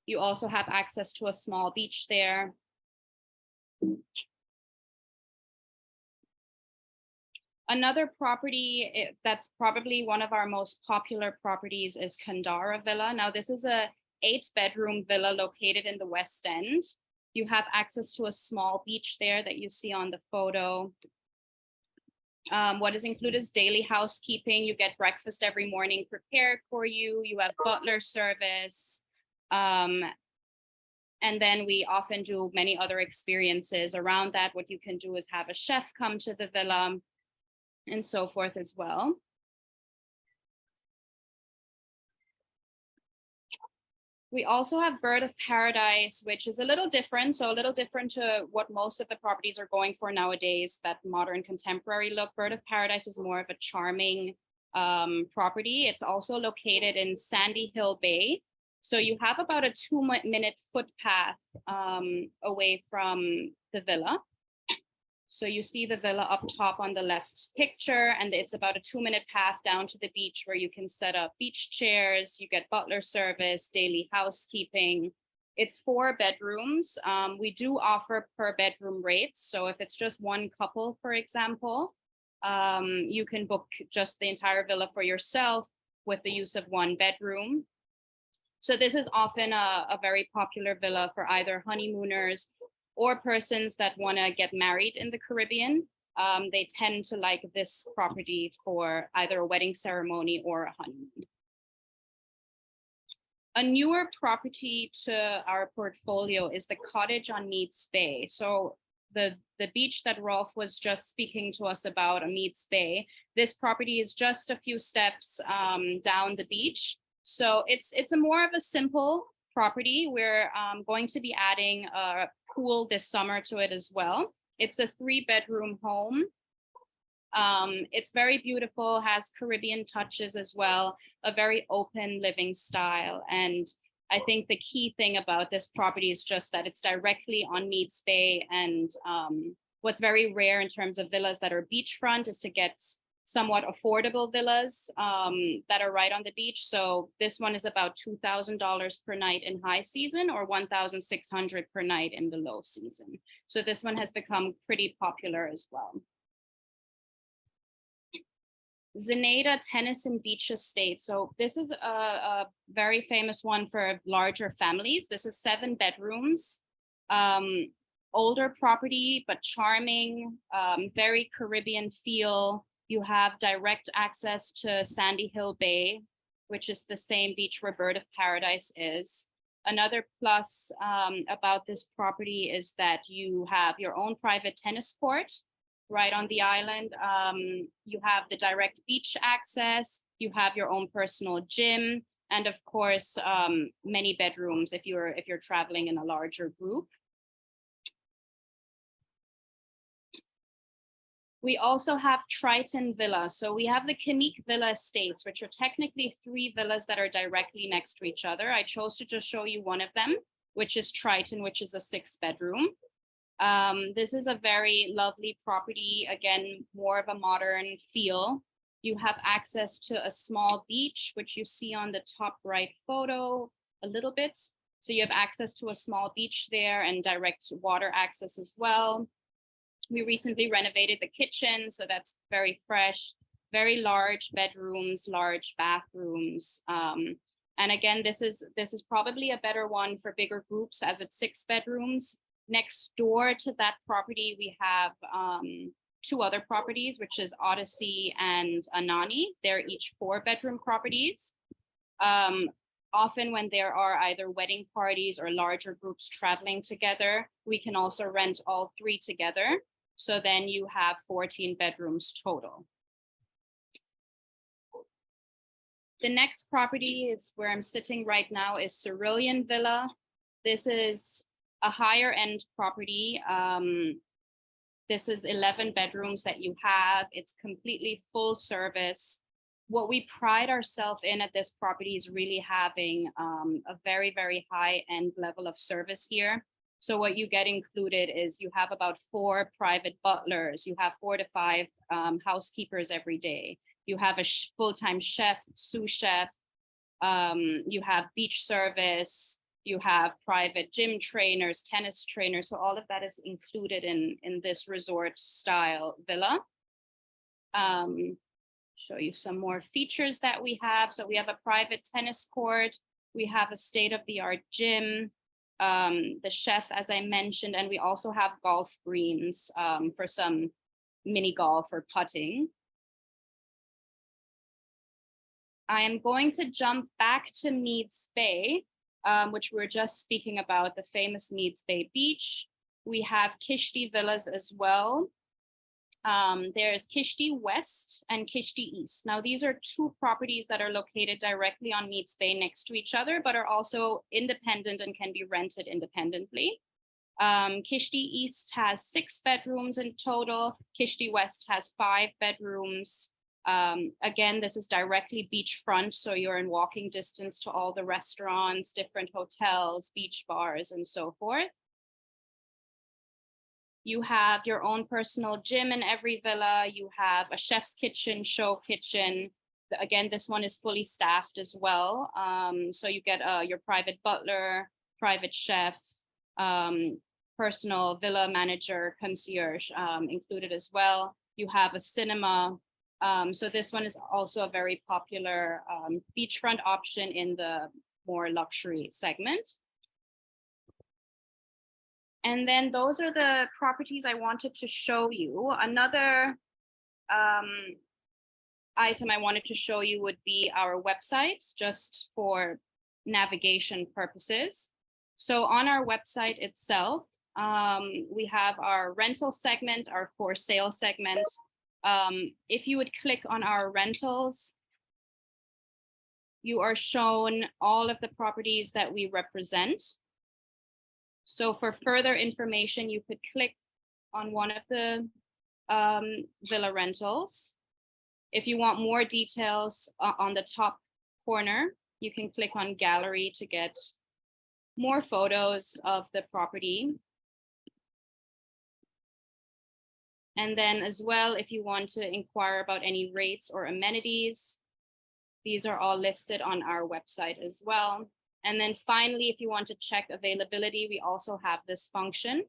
S9: You also have access to a small beach there. Another property that's probably one of our most popular properties is Kandara Villa. Now, this is a 8-bedroom villa located in the West End. You have access to a small beach there that you see on the photo. What is included is daily housekeeping. You get breakfast every morning prepared for you. You have butler service. And then we often do many other experiences around that. What you can do is have a chef come to the villa and so forth as well. We also have Bird of Paradise, which is a little different. So a little different to what most of the properties are going for nowadays, that modern contemporary look. Bird of Paradise is more of a charming property. It's also located in Sandy Hill Bay. So you have about a 2-minute footpath away from the villa. So you see the villa up top on the left picture, and it's about a 2-minute path down to the beach where you can set up beach chairs, you get butler service, daily housekeeping. It's 4 bedrooms. We do offer per bedroom rates. So if it's just one couple, for example, you can book just the entire villa for yourself with the use of 1 bedroom. So this is often a very popular villa for either honeymooners or persons that want to get married in the Caribbean. They tend to like this property for either a wedding ceremony or a honeymoon. A newer property to our portfolio is the cottage on Meads Bay. So the beach that Rolf was just speaking to us about, on Meads Bay, this property is just a few steps down the beach. So it's a more of a simple property. We're going to be adding a pool this summer to it as well. It's a 3-bedroom home. It's very beautiful, has Caribbean touches as well, a very open living style. And I think the key thing about this property is just that it's directly on Meads Bay. And what's very rare in terms of villas that are beachfront is to get somewhat affordable villas that are right on the beach. So this one is about $2,000 per night in high season or $1,600 per night in the low season. So this one has become pretty popular as well. Zenaida Tennyson Beach Estate. So this is a very famous one for larger families. This is 7 bedrooms, older property, but charming, very Caribbean feel. You have direct access to Sandy Hill Bay, which is the same beach where Bird of Paradise is. Another plus about this property is that you have your own private tennis court right on the island. You have the direct beach access, you have your own personal gym, and of course, many bedrooms if you're traveling in a larger group. We also have Triton Villa. So we have the Camille Villa Estates, which are technically 3 villas that are directly next to each other. I chose to just show you one of them, which is Triton, which is a 6-bedroom. This is a very lovely property. Again, more of a modern feel. You have access to a small beach, which you see on the top right photo a little bit. So you have access to a small beach there and direct water access as well. We recently renovated the kitchen, so that's very fresh, very large bedrooms, large bathrooms. And again, this is probably a better one for bigger groups as it's 6 bedrooms. Next door to that property, we have 2 other properties, which is Odyssey and Anani. They're each 4-bedroom properties. Often when there are either wedding parties or larger groups traveling together, we can also rent all 3 together. So then you have 14 bedrooms total. The next property is where I'm sitting right now is Cerulean Villa. This is a higher end property. This is 11 bedrooms that you have. It's completely full service. What we pride ourselves in at this property is really having a very, very high end level of service here. So what you get included is you have about 4 private butlers. You have 4 to 5 housekeepers every day. You have a full-time chef, sous chef. You have beach service. You have private gym trainers, tennis trainers. So all of that is included in this resort style villa. Show you some more features that we have. So we have a private tennis court. We have a state-of-the-art gym. The chef, as I mentioned, and we also have golf greens for some mini golf or putting. I am going to jump back to Meads Bay, which we were just speaking about, the famous Meads Bay Beach. We have Kishti Villas as well. There's Kishti West and Kishti East. Now, these are two properties that are located directly on Meads Bay next to each other, but are also independent and can be rented independently. Kishti East has 6 bedrooms in total. Kishti West has 5 bedrooms. Again, this is directly beachfront, so you're in walking distance to all the restaurants, different hotels, beach bars, and so forth. You have your own personal gym in every villa. You have a chef's kitchen, show kitchen. Again, this one is fully staffed as well. So you get your private butler, private chef, personal villa manager, concierge included as well. You have a cinema. So this one is also a very popular beachfront option in the more luxury segment. And then those are the properties I wanted to show you. Another item I wanted to show you would be our website, just for navigation purposes. So on our website itself, we have our rental segment, our for sale segment. If you would click on our rentals, you are shown all of the properties that we represent. So for further information, you could click on one of the villa rentals. If you want more details on the top corner, you can click on gallery to get more photos of the property. And then as well, if you want to inquire about any rates or amenities, these are all listed on our website as well. And then finally, if you want to check availability, we also have this function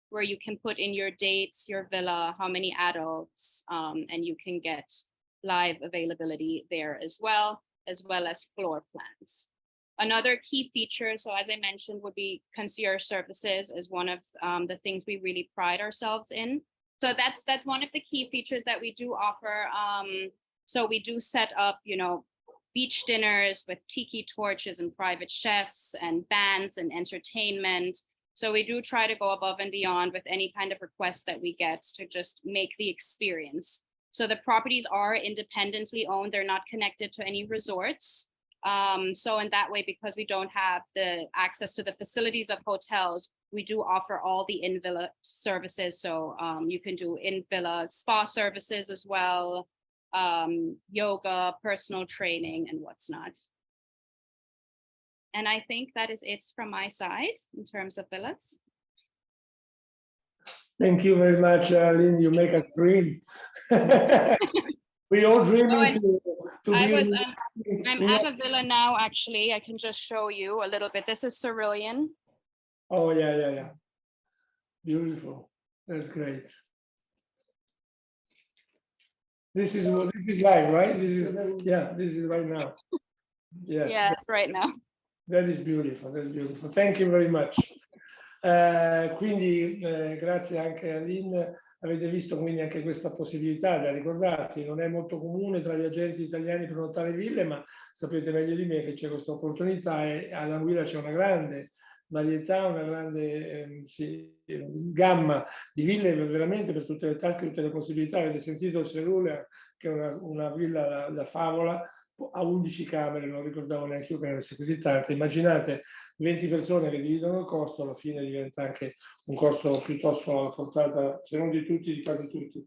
S9: where you can put in your dates, your villa, how many adults, and you can get live availability there as well as floor plans. Another key feature, so as I mentioned, would be concierge services is one of the things we really pride ourselves in. So that's one of the key features that we do offer. So we do set up, beach dinners with tiki torches and private chefs and bands and entertainment. So we do try to go above and beyond with any kind of request that we get to just make the experience. So the properties are independently owned. They're not connected to any resorts. So in that way, because we don't have the access to the facilities of hotels, we do offer all the in-villa services. So you can do in-villa spa services as well, yoga, personal training, and what's not. And I think that is it from my side in terms of villas.
S1: Thank you very much, Aline. You make us dream. We all dreaming to be.
S9: I'm at a villa now, actually. I can just show you a little bit. This is Cerulean.
S1: Oh, yeah. Beautiful. That's great. This is live, right? This is right now. Yes.
S9: Yeah, it's right now.
S1: That is beautiful, that's beautiful. Thank you very much. Quindi grazie anche a Aline. Avete visto quindi anche questa possibilità da ricordarsi, non è molto comune tra gli agenti italiani prenotare ville, ma sapete meglio di me che c'è questa opportunità e ad Anguilla c'è una grande varietà, una grande gamma di ville veramente per tutte le tasche, tutte le possibilità. Avete sentito Cerulean, che è una villa da favola, a 11 camere, non ricordavo neanche io che ne avesse così tante. Immaginate 20 persone che dividono il costo, alla fine diventa anche un costo piuttosto alla portata, se non di tutti, di quasi tutti.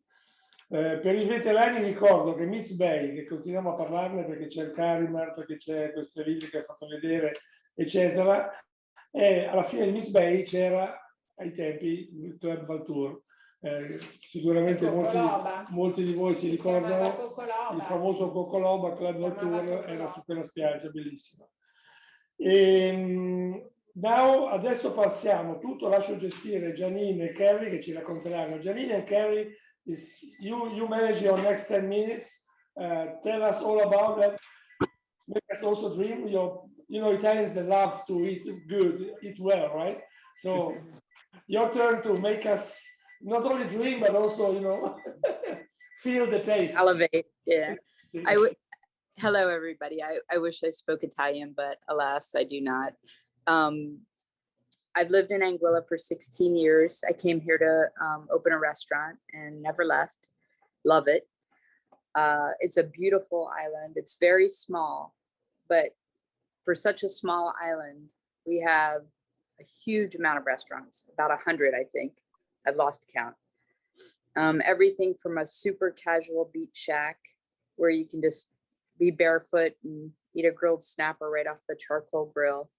S1: Per i veterani ricordo che Meads Bay, che continuiamo a parlarne perché c'è il Carimar, perché c'è queste ville che ha fatto vedere, eccetera, e alla fine di Meads Bay c'era ai tempi il Club Valtour. Sicuramente molti di voi si ricordano il famoso Cocoloba Club Valtour, era su quella spiaggia bellissima. Adesso passiamo tutto, lascio gestire Janine e Carrie che ci racconteranno. Janine and Carrie, you manage your next 10 minutes. Tell us all about that. Make us also dream. Italians, they love to eat good, eat well, right? So your turn to make us not only dream, but also, feel the taste.
S10: Elevate, yeah. Hello, everybody. I wish I spoke Italian, but alas, I do not. I've lived in Anguilla for 16 years. I came here to open a restaurant and never left. Love it. It's a beautiful island. It's very small, but for such a small island, we have a huge amount of restaurants, about 100, I think. I've lost count. Everything from a super casual beach shack where you can just be barefoot and eat a grilled snapper right off the charcoal grill,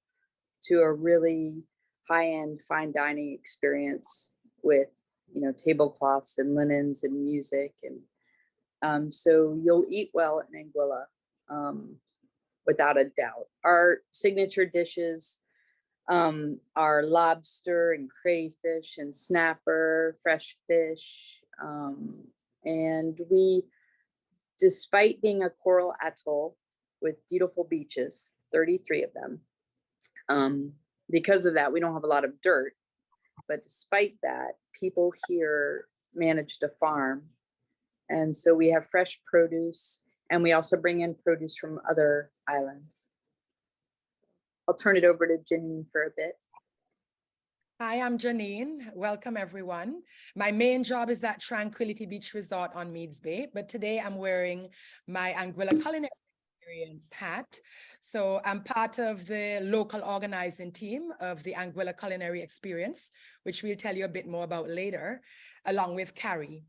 S10: to a really high-end fine dining experience with, you know, tablecloths and linens and music. And so you'll eat well in Anguilla, without a doubt. Our signature dishes are lobster and crayfish and snapper, fresh fish. And we, despite being a coral atoll with beautiful beaches, 33 of them, because of that, we don't have a lot of dirt. But despite that, people here manage to farm. And so we have fresh produce, and we also bring in produce from other islands. I'll turn it over to Janine for a bit.
S11: Hi, I'm Janine. Welcome, everyone. My main job is at Tranquility Beach Resort on Meads Bay, but today I'm wearing my Anguilla Culinary Experience hat. So I'm part of the local organizing team of the Anguilla Culinary Experience, which we'll tell you a bit more about later, along with Carrie.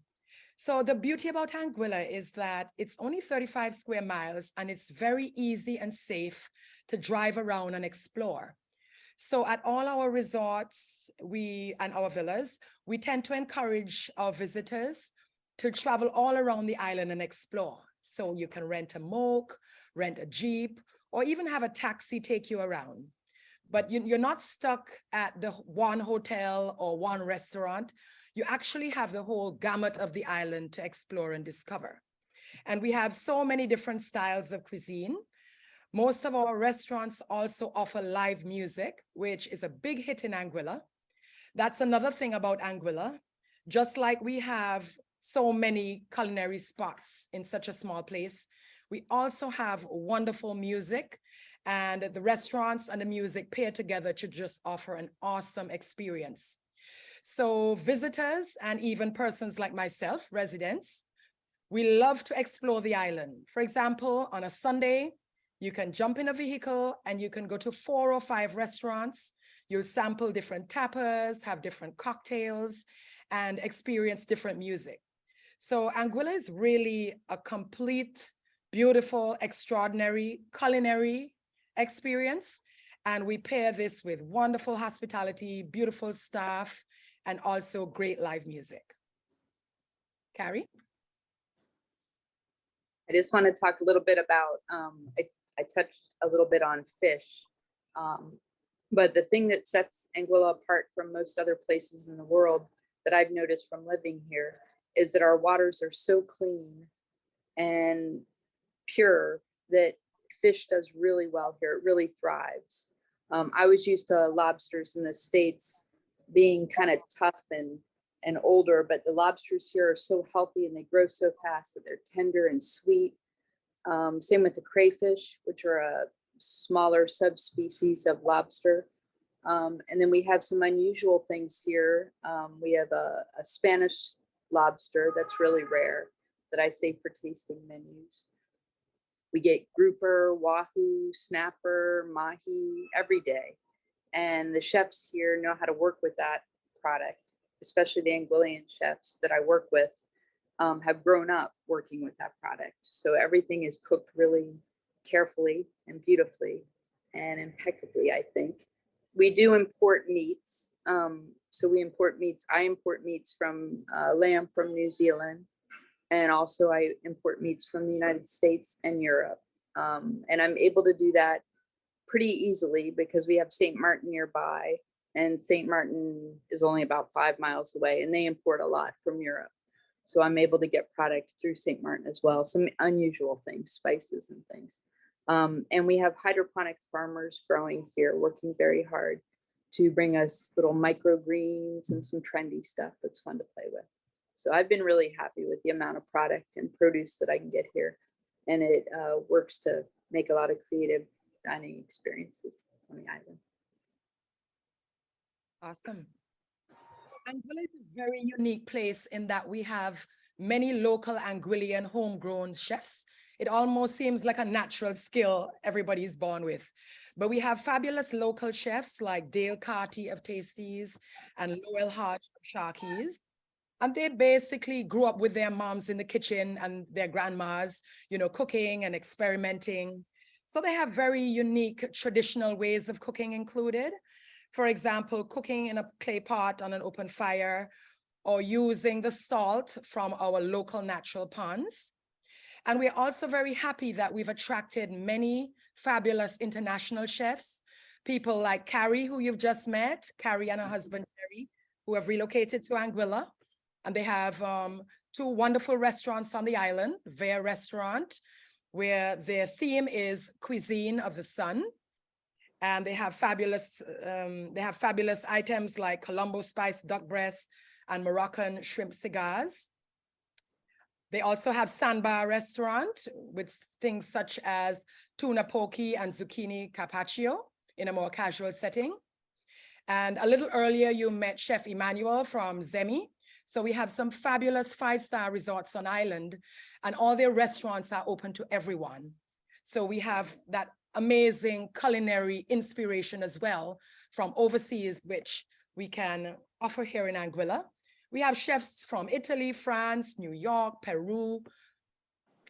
S11: So the beauty about Anguilla is that it's only 35 square miles, and it's very easy and safe to drive around and explore. So at all our resorts and our villas, we tend to encourage our visitors to travel all around the island and explore. So you can rent a moke, rent a Jeep, or even have a taxi take you around. But you're not stuck at the one hotel or one restaurant. You actually have the whole gamut of the island to explore and discover. And we have so many different styles of cuisine. Most of our restaurants also offer live music, which is a big hit in Anguilla. That's another thing about Anguilla. Just like we have so many culinary spots in such a small place, we also have wonderful music, and the restaurants and the music pair together to just offer an awesome experience. So visitors and even persons like myself, residents, we love to explore the island. For example, on a Sunday, you can jump in a vehicle and you can go to 4 or 5 restaurants. You'll sample different tapas, have different cocktails, and experience different music. So Anguilla is really a complete, beautiful, extraordinary culinary experience. And we pair this with wonderful hospitality, beautiful staff, and also great live music. Carrie?
S10: I just want to talk a little bit about, I touched a little bit on fish, but the thing that sets Anguilla apart from most other places in the world that I've noticed from living here is that our waters are so clean and pure that fish does really well here. It really thrives. I was used to lobsters in the States being kind of tough and older, but the lobsters here are so healthy and they grow so fast that they're tender and sweet. Same with the crayfish, which are a smaller subspecies of lobster. And then we have some unusual things here. We have a Spanish lobster that's really rare that I save for tasting menus. We get grouper, wahoo, snapper, mahi every day. And the chefs here know how to work with that product, especially the Anguillian chefs that I work with have grown up working with that product. So everything is cooked really carefully and beautifully and impeccably, I think. We do import meats. So we import meats. I import meats from lamb from New Zealand. And also I import meats from the United States and Europe. And I'm able to do that pretty easily because we have St. Martin nearby, and St. Martin is only about 5 miles away, and they import a lot from Europe. So I'm able to get product through St. Martin as well, some unusual things, spices and things. And we have hydroponic farmers growing here, working very hard to bring us little microgreens and some trendy stuff that's fun to play with. So I've been really happy with the amount of product and produce that I can get here. And it works to make a lot of creative dining experiences on the island.
S11: Awesome. Anguilla is a very unique place in that we have many local Anguillian homegrown chefs. It almost seems like a natural skill everybody's born with. But we have fabulous local chefs like Dale Carty of Tasties and Lowell Hodge of Sharky's. And they basically grew up with their moms in the kitchen and their grandmas, you know, cooking and experimenting. So they have very unique traditional ways of cooking included. For example, cooking in a clay pot on an open fire, or using the salt from our local natural ponds. And we're also very happy that we've attracted many fabulous international chefs, people like Carrie, who you've just met, Carrie and her husband, Jerry, who have relocated to Anguilla. And they have 2 wonderful restaurants on the island, Vea Restaurant, where their theme is Cuisine of the Sun. And they have fabulous items like Colombo spice duck breast and Moroccan shrimp cigars. They also have Sandbar Restaurant with things such as tuna poke and zucchini carpaccio in a more casual setting. And a little earlier, you met Chef Emanuele from Zemi. So we have some fabulous 5-star resorts on island, and all their restaurants are open to everyone. So we have that amazing culinary inspiration as well from overseas, which we can offer here in Anguilla. We have chefs from Italy, France, New York, Peru,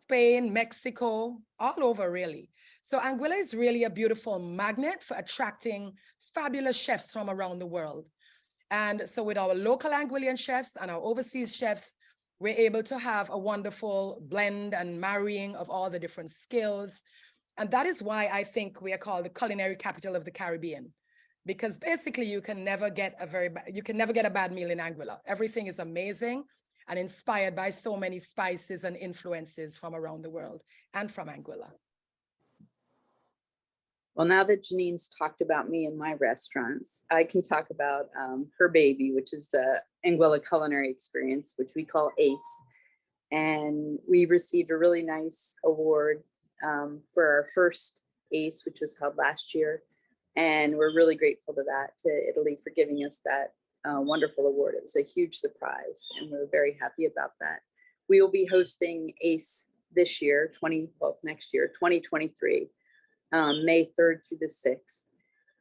S11: Spain, Mexico, all over really. So Anguilla is really a beautiful magnet for attracting fabulous chefs from around the world. And so with our local Anguillian chefs and our overseas chefs, we're able to have a wonderful blend and marrying of all the different skills. And that is why I think we are called the culinary capital of the Caribbean, because basically you can never get a bad meal in Anguilla. Everything is amazing and inspired by so many spices and influences from around the world and from Anguilla.
S10: Well, now that Janine's talked about me and my restaurants, I can talk about her baby, which is the Anguilla Culinary Experience, which we call ACE. And we received a really nice award for our first ACE, which was held last year. And we're really grateful to Italy for giving us that wonderful award. It was a huge surprise, and we're very happy about that. We will be hosting ACE this year, next year, 2023. May 3rd through the 6th.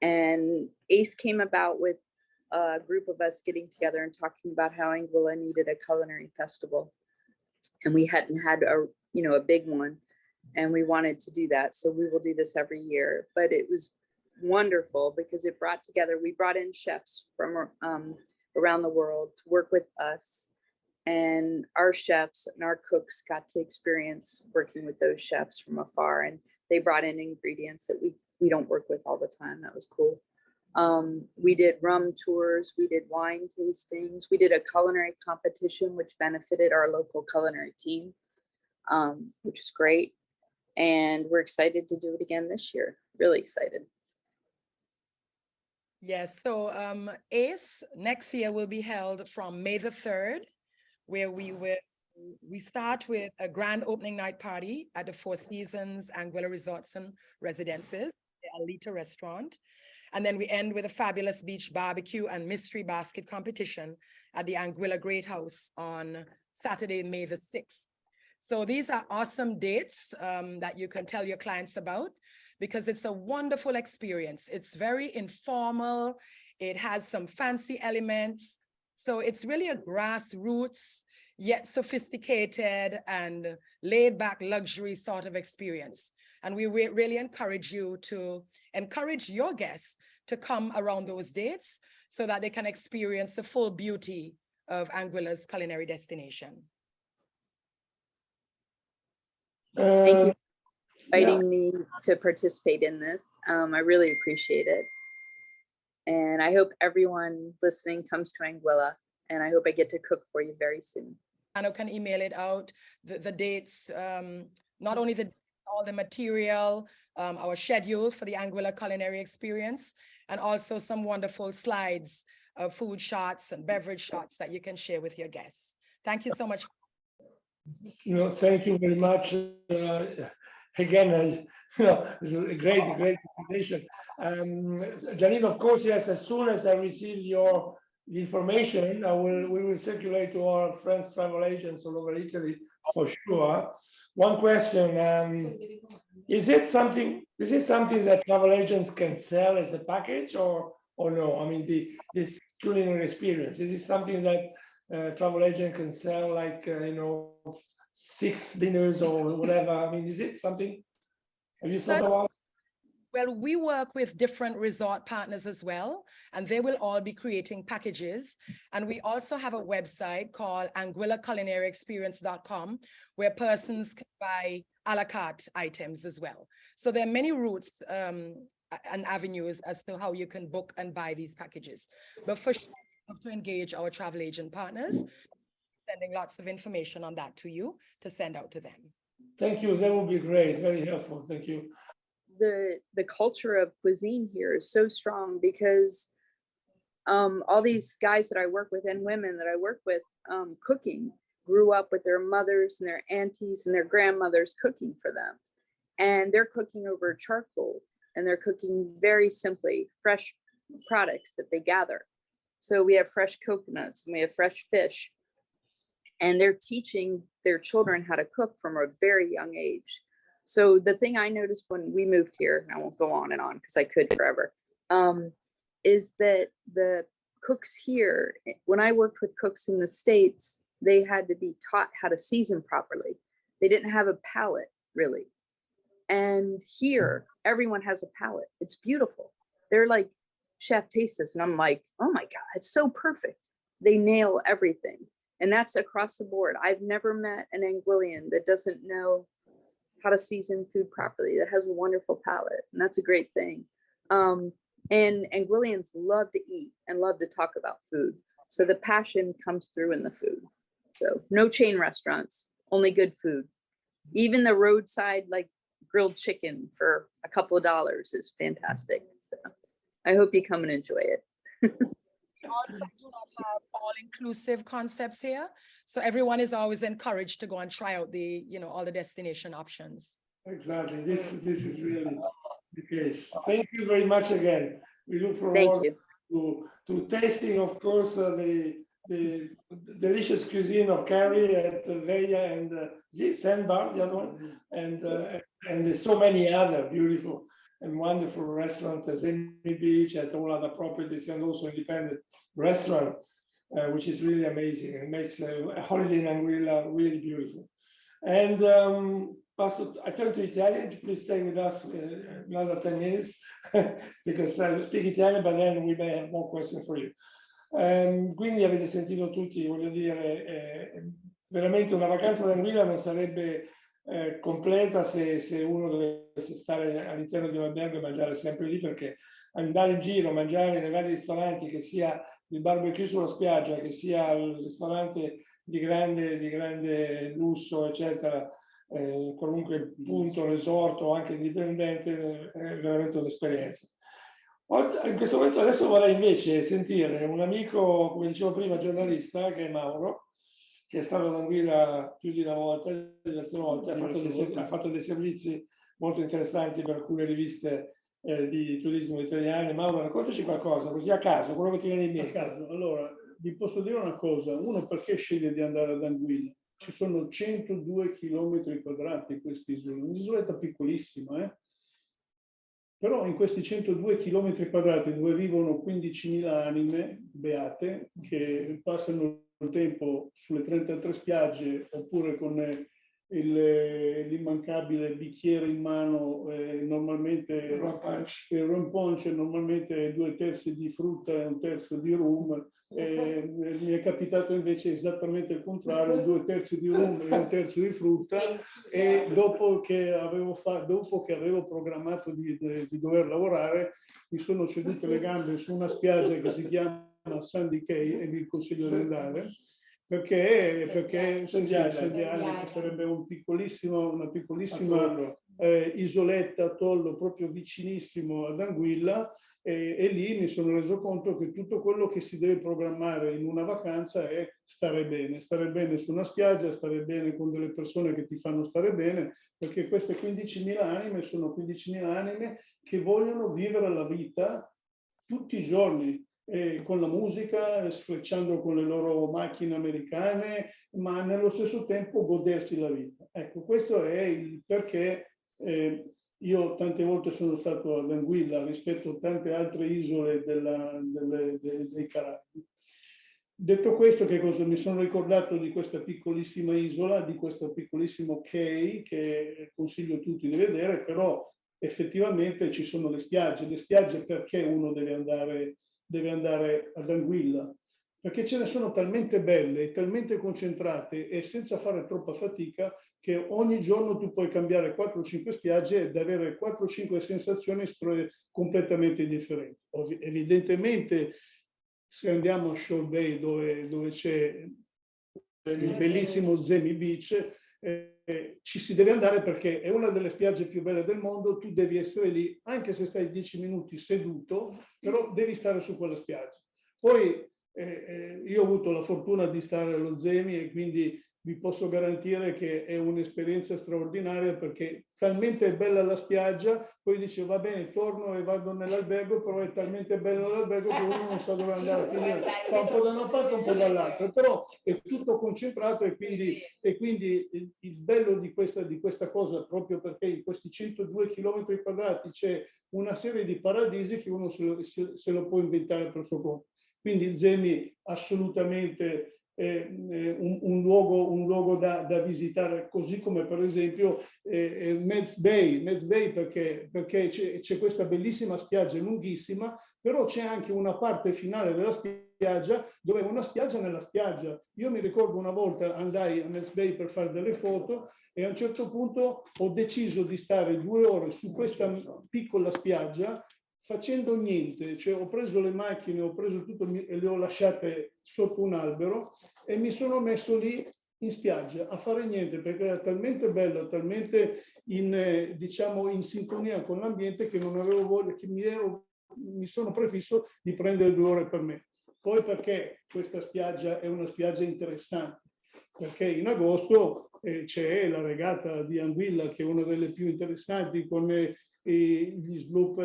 S10: And ACE came about with a group of us getting together and talking about how Anguilla needed a culinary festival. And we hadn't had a big one, and we wanted to do that. So we will do this every year. But it was wonderful because we brought in chefs from around the world to work with us. And our chefs and our cooks got to experience working with those chefs from afar. And they brought in ingredients that we don't work with all the time. That was cool. We did rum tours, we did wine tastings, we did a culinary competition, which benefited our local culinary team, which is great. And we're excited to do it again this year. Really excited.
S11: Yes, so ACE next year will be held from May the 3rd, where we start with a grand opening night party at the Four Seasons Anguilla Resorts and Residences, the Alita restaurant. And then we end with a fabulous beach barbecue and mystery basket competition at the Anguilla Great House on Saturday, May the 6th. So these are awesome dates that you can tell your clients about, because it's a wonderful experience. It's very informal. It has some fancy elements. So it's really a grassroots, yet sophisticated and laid back luxury sort of experience. And we really encourage you to encourage your guests to come around those dates so that they can experience the full beauty of Anguilla's culinary destination.
S10: Thank you for inviting me to participate in this. I really appreciate it. And I hope everyone listening comes to Anguilla, and I hope I get to cook for you very soon.
S11: I can email it out, the dates, not only all the material, our schedule for the Anguilla Culinary Experience, and also some wonderful slides of food shots and beverage shots that you can share with your guests. Thank you so much.
S1: Thank you very much. again, it's a great presentation. Janine, of course, yes, as soon as I receive the information, we will circulate to our friends, travel agents all over Italy for sure. One question, is it something that travel agents can sell as a package or no? I mean, this culinary experience, is it something that travel agent can sell, like, 6 dinners or whatever? I mean, is it something, have you thought about?
S11: Well, we work with different resort partners as well, and they will all be creating packages. And we also have a website called anguillaculinaryexperience.com, where persons can buy a la carte items as well. So there are many routes and avenues as to how you can book and buy these packages. But for sure, we have to engage our travel agent partners, sending lots of information on that to you to send out to them.
S1: Thank you. That would be great. Very helpful. Thank you.
S10: The culture of cuisine here is so strong because all these guys that I work with and women that I work with cooking grew up with their mothers and their aunties and their grandmothers cooking for them. And they're cooking over charcoal, and they're cooking very simply fresh products that they gather. So we have fresh coconuts and we have fresh fish, and they're teaching their children how to cook from a very young age. So the thing I noticed when we moved here, and I won't go on and on because I could forever, is that the cooks here, when I worked with cooks in the States, they had to be taught how to season properly. They didn't have a palate, really. And here, everyone has a palate. It's beautiful. They're like chef tastes, and I'm like, oh my God, it's so perfect. They nail everything. And that's across the board. I've never met an Anguillian that doesn't know how to season food properly, that has a wonderful palate, and that's a great thing. And Anguillians love to eat and love to talk about food. So the passion comes through in the food. So no chain restaurants, only good food. Even the roadside, like grilled chicken for a couple of dollars is fantastic. So I hope you come and enjoy it.
S11: We also do not have all-inclusive concepts here. So everyone is always encouraged to go and try out all the destination options.
S1: Exactly. This is really the case. Thank you very much again. We look forward to tasting, of course, the delicious cuisine of Carrie at Geyer and Sandbar, the other one, and there's so many other beautiful and wonderful restaurants at Zemi Beach, at all other properties, and also independent restaurant, which is really amazing and makes a holiday in Anguilla really beautiful. And Pastor, I turn to Italian. Please stay with us another 10 minutes because I speak Italian, but then we may have more questions for you. Quindi avete sentito tutti, voglio dire, veramente una vacanza d'Anguilla non sarebbe completa se uno dovesse stare all'interno di un albergo e mangiare sempre lì, perché andare in giro, mangiare nei vari ristoranti, che sia il barbecue sulla spiaggia, che sia il ristorante di grande lusso, eccetera, qualunque punto, resort o anche indipendente, è veramente un'esperienza. In questo momento adesso vorrei invece sentire un amico, come dicevo prima, giornalista, che è Mauro, che è stato ad Anguilla più di una volta, diverse volte, ha fatto dei servizi molto interessanti per alcune riviste di turismo italiane. Mauro, raccontaci qualcosa, così a caso, quello che ti viene in mente.
S6: A caso. Allora, vi posso dire una cosa. Uno, perché sceglie di andare ad Anguilla? Ci sono 102 km quadrati quest'isola, un'isoletta piccolissima, Però in questi 102 km quadrati dove vivono 15.000 anime beate che passano il tempo sulle 33 spiagge oppure con l'immancabile bicchiere in mano, normalmente il rum punch, normalmente 2/3 di frutta e 1/3 di rum. Mi è capitato invece esattamente il contrario, 2/3 di rum e 1/3 di frutta, e dopo che avevo programmato di dover lavorare, mi sono seduto le gambe su una spiaggia che si chiama Sandy Cay e vi consiglio di andare, perché che sarebbe una piccolissima isoletta, atollo proprio vicinissimo ad Anguilla, e lì mi sono reso conto che tutto quello che si deve programmare in una vacanza è stare bene su una spiaggia, stare bene con delle persone che ti fanno stare bene, perché queste 15.000 anime sono 15.000 anime che vogliono vivere la vita tutti i giorni, con la musica, sfrecciando con le loro macchine americane, ma nello stesso tempo godersi la vita. Ecco, questo è il perché io tante volte sono stato ad Anguilla rispetto a tante altre isole dei Caraibi. Detto questo, che cosa mi sono ricordato di questa piccolissima isola, di questo piccolissimo cay, che consiglio a tutti di vedere, però effettivamente ci sono le spiagge perché uno deve andare ad Anguilla, perché ce ne sono talmente belle, talmente concentrate e senza fare troppa fatica che ogni giorno tu puoi cambiare 4-5 spiagge ed avere 4-5 sensazioni completamente differenti. Evidentemente, se andiamo a Shore Bay dove c'è il bellissimo Zemi Beach, ci si deve andare perché è una delle spiagge più belle del mondo, tu devi essere lì, anche se stai 10 minuti seduto, però devi stare su quella spiaggia. Poi io ho avuto la fortuna di stare allo Zemi e quindi vi posso garantire che è un'esperienza straordinaria perché talmente è bella la spiaggia, poi dice va bene, torno e vado nell'albergo, però è talmente bello l'albergo che uno non sa dove andare a finire, fa un po' da una parte e un po' dall'altra, però è tutto concentrato e quindi il bello di questa cosa, proprio perché in questi 102 km quadrati c'è una serie di paradisi che uno se lo può inventare per suo conto. Quindi Zemi assolutamente un luogo da visitare, così come per esempio Med's Bay perché c'è questa bellissima spiaggia lunghissima, però c'è anche una parte finale della spiaggia dove è una spiaggia nella spiaggia. Io mi ricordo una volta andai a Med's Bay per fare delle foto e a un certo punto ho deciso di stare 2 ore su questa piccola spiaggia facendo niente, cioè ho preso le macchine, ho preso tutto e le ho lasciate sotto un albero e mi sono messo lì in spiaggia a fare niente perché era talmente bello, talmente diciamo in sintonia con l'ambiente che non avevo voglia, che mi sono prefisso di prendere 2 ore per me. Poi perché questa spiaggia è una spiaggia interessante? Perché in agosto c'è la regata di Anguilla che è una delle più interessanti con gli sloop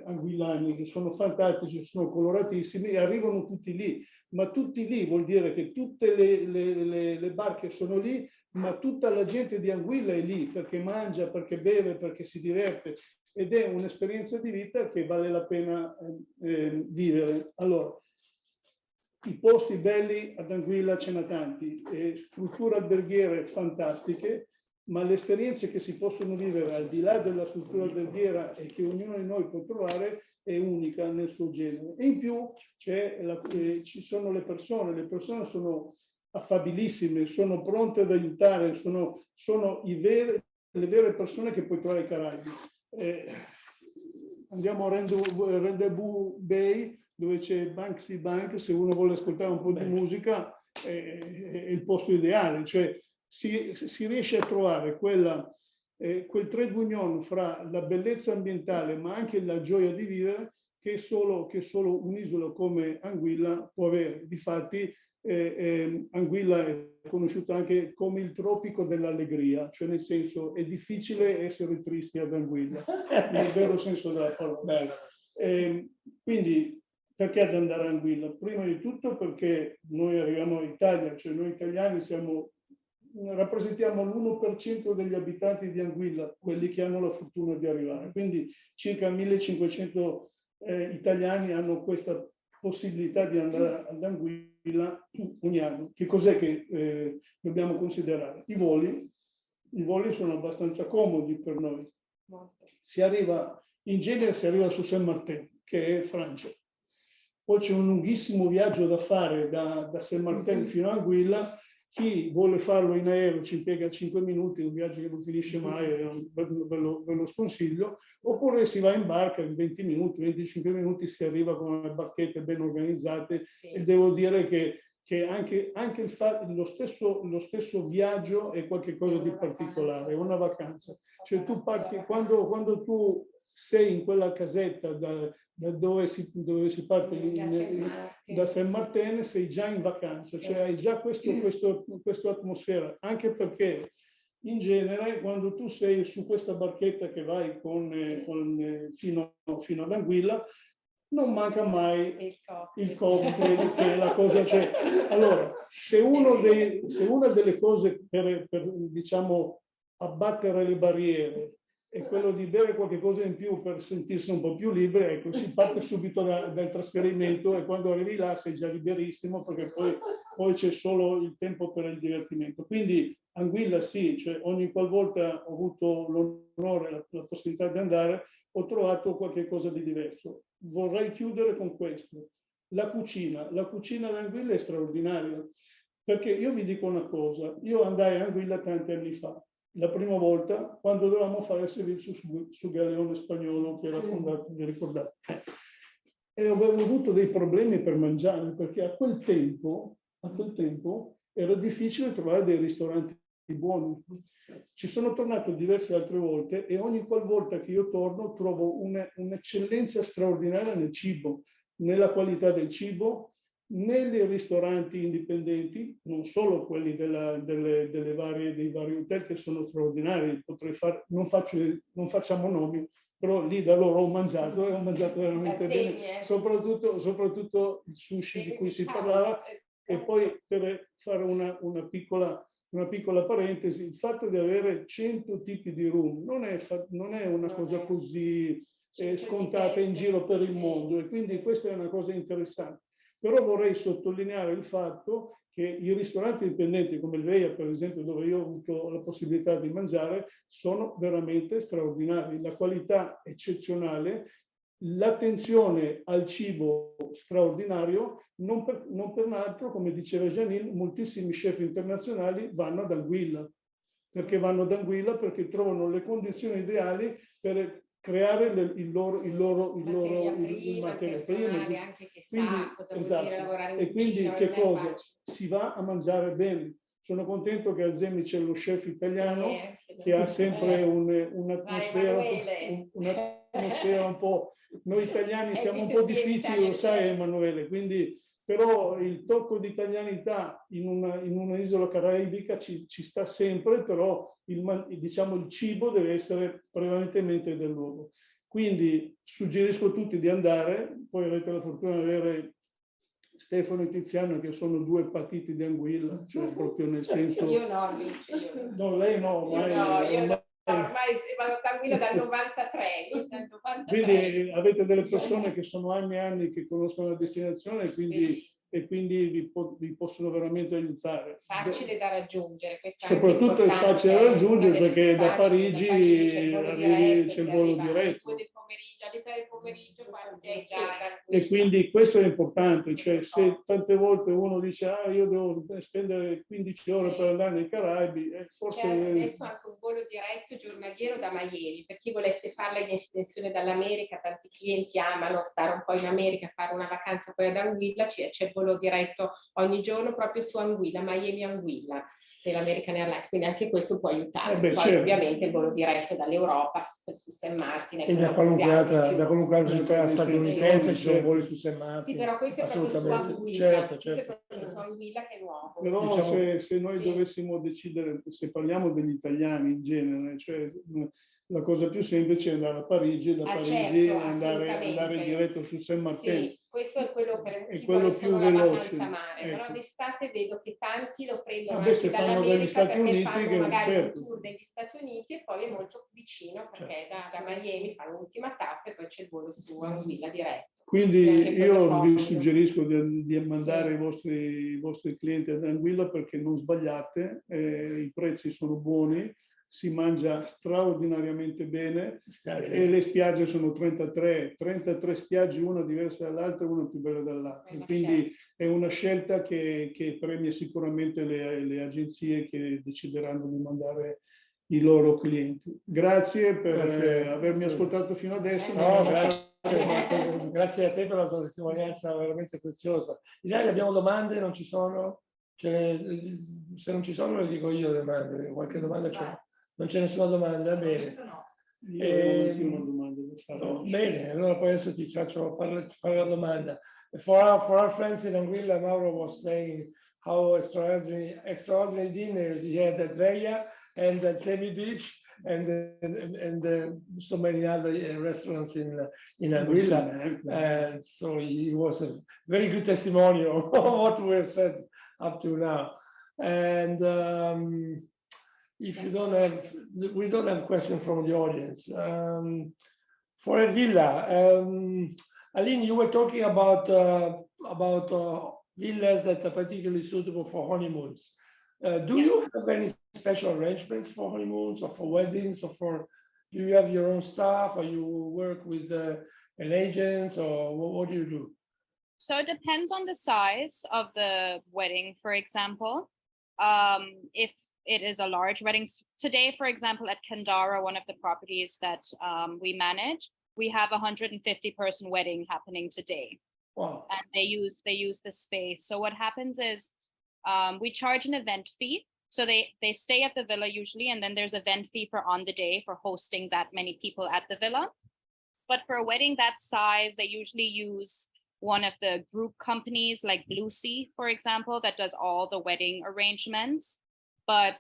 S6: anguillani che sono fantastici, sono coloratissimi e arrivano tutti lì, ma tutti lì vuol dire che tutte le barche sono lì, ma tutta la gente di Anguilla è lì perché mangia, perché beve, perché si diverte ed è un'esperienza di vita che vale la pena vivere. Allora, i posti belli ad Anguilla ce n'è tanti, strutture alberghiere fantastiche, ma le esperienze che si possono vivere al di là della struttura alberghiera e che ognuno di noi può trovare è unica nel suo genere. E in più ci sono le persone sono affabilissime, sono pronte ad aiutare, sono le vere persone che puoi trovare ai Caraibi. Andiamo a Rendezvous Bay, dove c'è Banksy Bank, se uno vuole ascoltare un po' di musica è il posto ideale, cioè si riesce a trovare quel trade union fra la bellezza ambientale ma anche la gioia di vivere che solo un'isola come Anguilla può avere. Difatti Anguilla è conosciuta anche come il tropico dell'allegria, cioè nel senso è difficile essere tristi ad Anguilla, nel vero senso della parola. Quindi perché ad andare a Anguilla? Prima di tutto perché noi arriviamo all'Italia, cioè noi italiani rappresentiamo l'1% degli abitanti di Anguilla, quelli che hanno la fortuna di arrivare. Quindi circa 1500 italiani hanno questa possibilità di andare ad Anguilla ogni anno. Che cos'è che dobbiamo considerare? I voli sono abbastanza comodi per noi. In genere si arriva su Saint-Martin, che è Francia. Poi c'è un lunghissimo viaggio da fare da Saint-Martin fino a Anguilla. Chi vuole farlo in aereo ci impiega 5 minuti, un viaggio che non finisce mai, ve lo sconsiglio, oppure si va in barca in 20 minuti, 25 minuti si arriva con le barchette ben organizzate e devo dire che anche lo stesso viaggio è qualcosa di particolare, è una vacanza. Cioè tu parti, quando tu sei in quella casetta da dove si parte da Saint Martin, sei già in vacanza, cioè hai già questa atmosfera, anche perché in genere quando tu sei su questa barchetta che vai fino ad Anguilla, non manca mai il cocktail, che è la cosa. Cioè, allora, se una delle cose per diciamo, abbattere le barriere è quello di bere qualche cosa in più per sentirsi un po' più liberi, ecco, si parte subito dal trasferimento e quando arrivi là sei già liberissimo, perché poi c'è solo il tempo per il divertimento. Quindi Anguilla sì, cioè ogni qualvolta ho avuto l'onore, la possibilità di andare, ho trovato qualche cosa di diverso. Vorrei chiudere con questo. La cucina d'Anguilla è straordinaria, perché io vi dico una cosa, io andai a Anguilla tanti anni fa, la prima volta quando dovevamo fare il servizio su Galeone spagnolo che era fondato, vi ricordate? E avevo avuto dei problemi per mangiare, perché a quel tempo era difficile trovare dei ristoranti buoni. Ci sono tornato diverse altre volte e ogni qualvolta che io torno trovo un'eccellenza straordinaria nel cibo, nella qualità del cibo, nei ristoranti indipendenti, non solo quelli dei vari hotel che sono straordinari, non facciamo nomi, però lì da loro ho mangiato e ho mangiato veramente bene, soprattutto il sushi di cui si parlava. E poi per fare una piccola parentesi, il fatto di avere 100 tipi di rum non è una cosa così scontata in giro per il mondo, e quindi questa è una cosa interessante. Però vorrei sottolineare il fatto che i ristoranti indipendenti come il Geyer, per esempio, dove io ho avuto la possibilità di mangiare, sono veramente straordinari. La qualità eccezionale, l'attenzione al cibo straordinario, non per altro, come diceva Janine, moltissimi chef internazionali vanno ad Anguilla. Perché vanno ad Anguilla? Perché trovano le condizioni ideali per creare il materia prima.
S2: Anche che sa cosa vuol dire lavorare in
S6: e quindi
S2: cucina,
S6: che cosa? Si va a mangiare bene. Sono contento che a Zemi c'è lo chef italiano che ha sempre un'atmosfera un po'. Noi italiani siamo un po' difficili, lo sai Emanuele, quindi però il tocco di italianità in un'isola caraibica ci sta sempre, però il cibo deve essere prevalentemente del luogo. Quindi suggerisco a tutti di andare, poi avete la fortuna di avere Stefano e Tiziano che sono due patiti di Anguilla, cioè proprio nel senso...
S2: Io no, invece io.
S6: No, lei no,
S2: io ormai vado a Anguilla dal 93,
S6: Quindi avete delle persone che sono anni e anni che conoscono la destinazione e quindi vi possono veramente aiutare.
S2: Facile da raggiungere.
S6: Soprattutto è facile da raggiungere perché da Parigi c'è il volo diretto.
S2: Alle 3 del pomeriggio quando sei già da
S6: E quindi questo è importante, cioè se tante volte uno dice io devo spendere 15 ore per andare nei Caraibi, forse...
S2: C'è adesso anche un volo diretto giornaliero da Miami, per chi volesse farla in estensione dall'America, tanti clienti amano stare un po' in America, fare una vacanza poi ad Anguilla, c'è il volo diretto ogni giorno proprio su Anguilla, Miami-Anguilla dell'American Airlines, quindi anche questo può aiutare. Poi
S6: certo.
S2: Ovviamente il volo diretto dall'Europa su St. Martin
S1: e da qualunque altra città statunitense ci sono voli su St. Martin.
S2: Sì, però questo è proprio su Anguilla,
S1: certo.
S2: questo è proprio su Anguilla che è nuovo.
S6: Però se noi dovessimo decidere, se parliamo degli italiani in genere, cioè la cosa più semplice è andare a Parigi, da Parigi andare diretto su Saint Martin.
S2: Sì, questo è quello per
S6: è
S2: chi
S6: quello
S2: vuole
S6: più
S2: solo la
S6: veloce.
S2: vacanza mare,
S6: Ecco.
S2: però d'estate vedo che tanti lo prendono
S6: se
S2: anche
S6: fanno
S2: dall'America
S6: dagli Stati
S2: perché
S6: Uniti,
S2: fanno magari
S6: certo.
S2: un tour degli Stati Uniti e poi è molto vicino perché da Miami fanno l'ultima tappa e poi c'è il volo su Anguilla diretto.
S6: Quindi io vi suggerisco di mandare i vostri clienti ad Anguilla perché non sbagliate, i prezzi sono buoni, si mangia straordinariamente bene e le spiagge sono 33 spiagge, una diversa dall'altra e una più bella dall'altra. Quindi è una scelta che premia sicuramente le agenzie che decideranno di mandare i loro clienti. Grazie per avermi ascoltato fino adesso.
S1: Grazie a te per la tua testimonianza veramente preziosa. Ilaria, abbiamo domande? Non ci sono? Se non ci sono le dico io le domande, qualche domanda c'è. Non c'è nessuna domanda? Bene.
S6: Io avevo anche una domanda.
S1: Bene, allora poi adesso ti faccio fare la domanda. For our friends in Anguilla, Mauro was saying how extraordinary dinners he had at Veia and at Zemi Beach and so many other restaurants in Anguilla. And so he was a very good testimonial of what we have said up to now. And if you don't have, we don't have questions from the audience. For a villa, Aline, you were talking about villas that are particularly suitable for honeymoons. Do you have any special arrangements for honeymoons or for weddings, or do you have your own staff, or you work with an agent, or what do you do?
S9: So it depends on the size of the wedding, for example. If it is a large wedding, today, for example, at Kandara, one of the properties that we manage, we have a 150-person wedding happening today.
S1: Wow.
S9: And they use the space. So what happens is we charge an event fee. So they stay at the villa usually, and then there's event fee for on the day for hosting that many people at the villa. But for a wedding that size, they usually use one of the group companies like Blue Sea, for example, that does all the wedding arrangements. But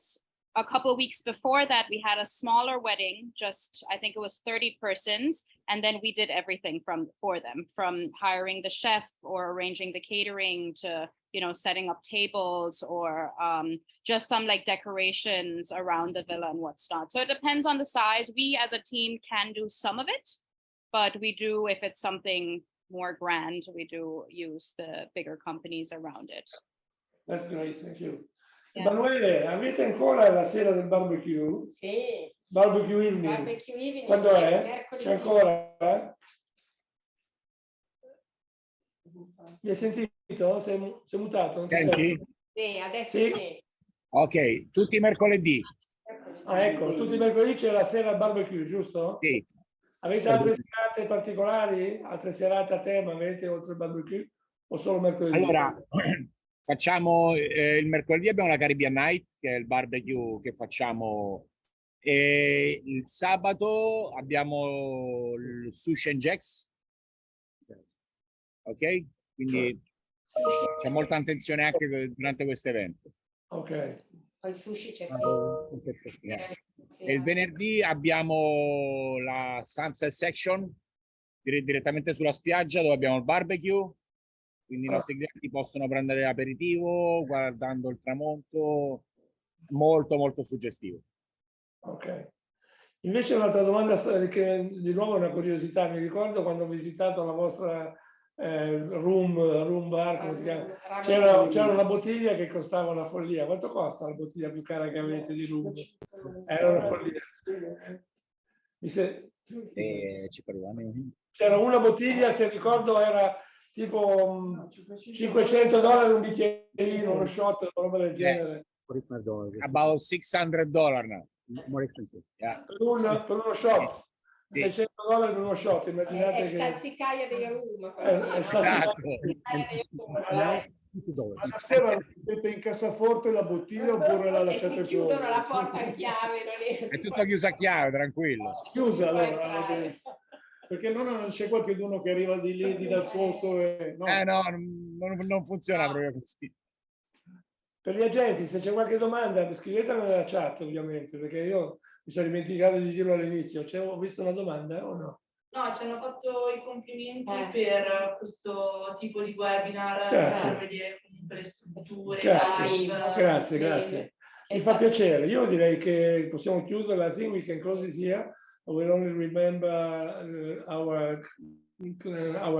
S9: a couple of weeks before that, we had a smaller wedding, just, I think it was 30 persons. And then we did everything for them, from hiring the chef or arranging the catering to, setting up tables or just some like decorations around the villa and what's not. So it depends on the size. We as a team can do some of it, but we do, if it's something more grand, we do use the bigger companies around it.
S1: That's great, thank you.
S9: Yeah.
S1: Emanuele, avete ancora la sera del barbecue?
S2: Sì.
S1: Barbecue evening.
S2: Barbecue evening.
S1: Quando è? C'è ancora? Mi hai sentito? Sei mutato? Non ti
S5: Senti?
S1: sento?
S2: Sì, adesso
S1: Sì?
S2: sì.
S5: Ok, tutti i mercoledì.
S1: Ah, ecco, tutti i mercoledì c'è la sera al barbecue, giusto?
S5: Sì.
S1: Avete altre serate particolari? Altre serate a tema avete oltre il barbecue? O solo mercoledì?
S5: Allora, facciamo il mercoledì abbiamo la Caribbean Night, che è il barbecue che facciamo, e il sabato abbiamo il Sushi and Jacks, ok? Quindi c'è molta attenzione anche durante questo evento.
S1: Ok.
S2: Poi il sushi c'è sì.
S5: E il venerdì abbiamo la Sunset Section direttamente sulla spiaggia, dove abbiamo il barbecue. Quindi i nostri clienti possono prendere l'aperitivo guardando il tramonto, molto molto suggestivo.
S1: Ok. Invece un'altra domanda che di nuovo è una curiosità, mi ricordo quando ho visitato la vostra room bar, come si chiama? C'era una bottiglia che costava una follia. Quanto costa la bottiglia più cara che avete di room? Era una follia.
S5: Ci proviamo.
S1: C'era una bottiglia, se ricordo, era tipo $500 un bicchierino, uno shot, una roba del genere.
S5: About $600 now.
S3: More expensive.
S5: Yeah.
S1: Per uno shot.
S5: Sì.
S1: $600 per uno shot, immaginate
S2: È il
S1: che...
S2: sassicaia dei room.
S1: È il sassicaia.
S6: Ma la sera mettete in cassaforte la bottiglia oppure la lasciate
S2: si chiudono la porta a chiave.
S5: È tutto chiuso a chiave, tranquillo.
S6: Chiusa allora, perché non c'è qualcuno che arriva di lì di nascosto e no.
S5: No, non funziona proprio così.
S1: Per gli agenti, se c'è qualche domanda, scrivetela nella chat, ovviamente, perché io mi sono dimenticato di dirlo all'inizio. Ho visto una domanda o no?
S12: No, ci hanno fatto i complimenti per questo tipo di webinar,
S1: Grazie.
S12: per vedere comunque le strutture,
S1: Grazie. Mi fa piacere. Io direi che possiamo chiuderla. I think we can close it here. I will only remember our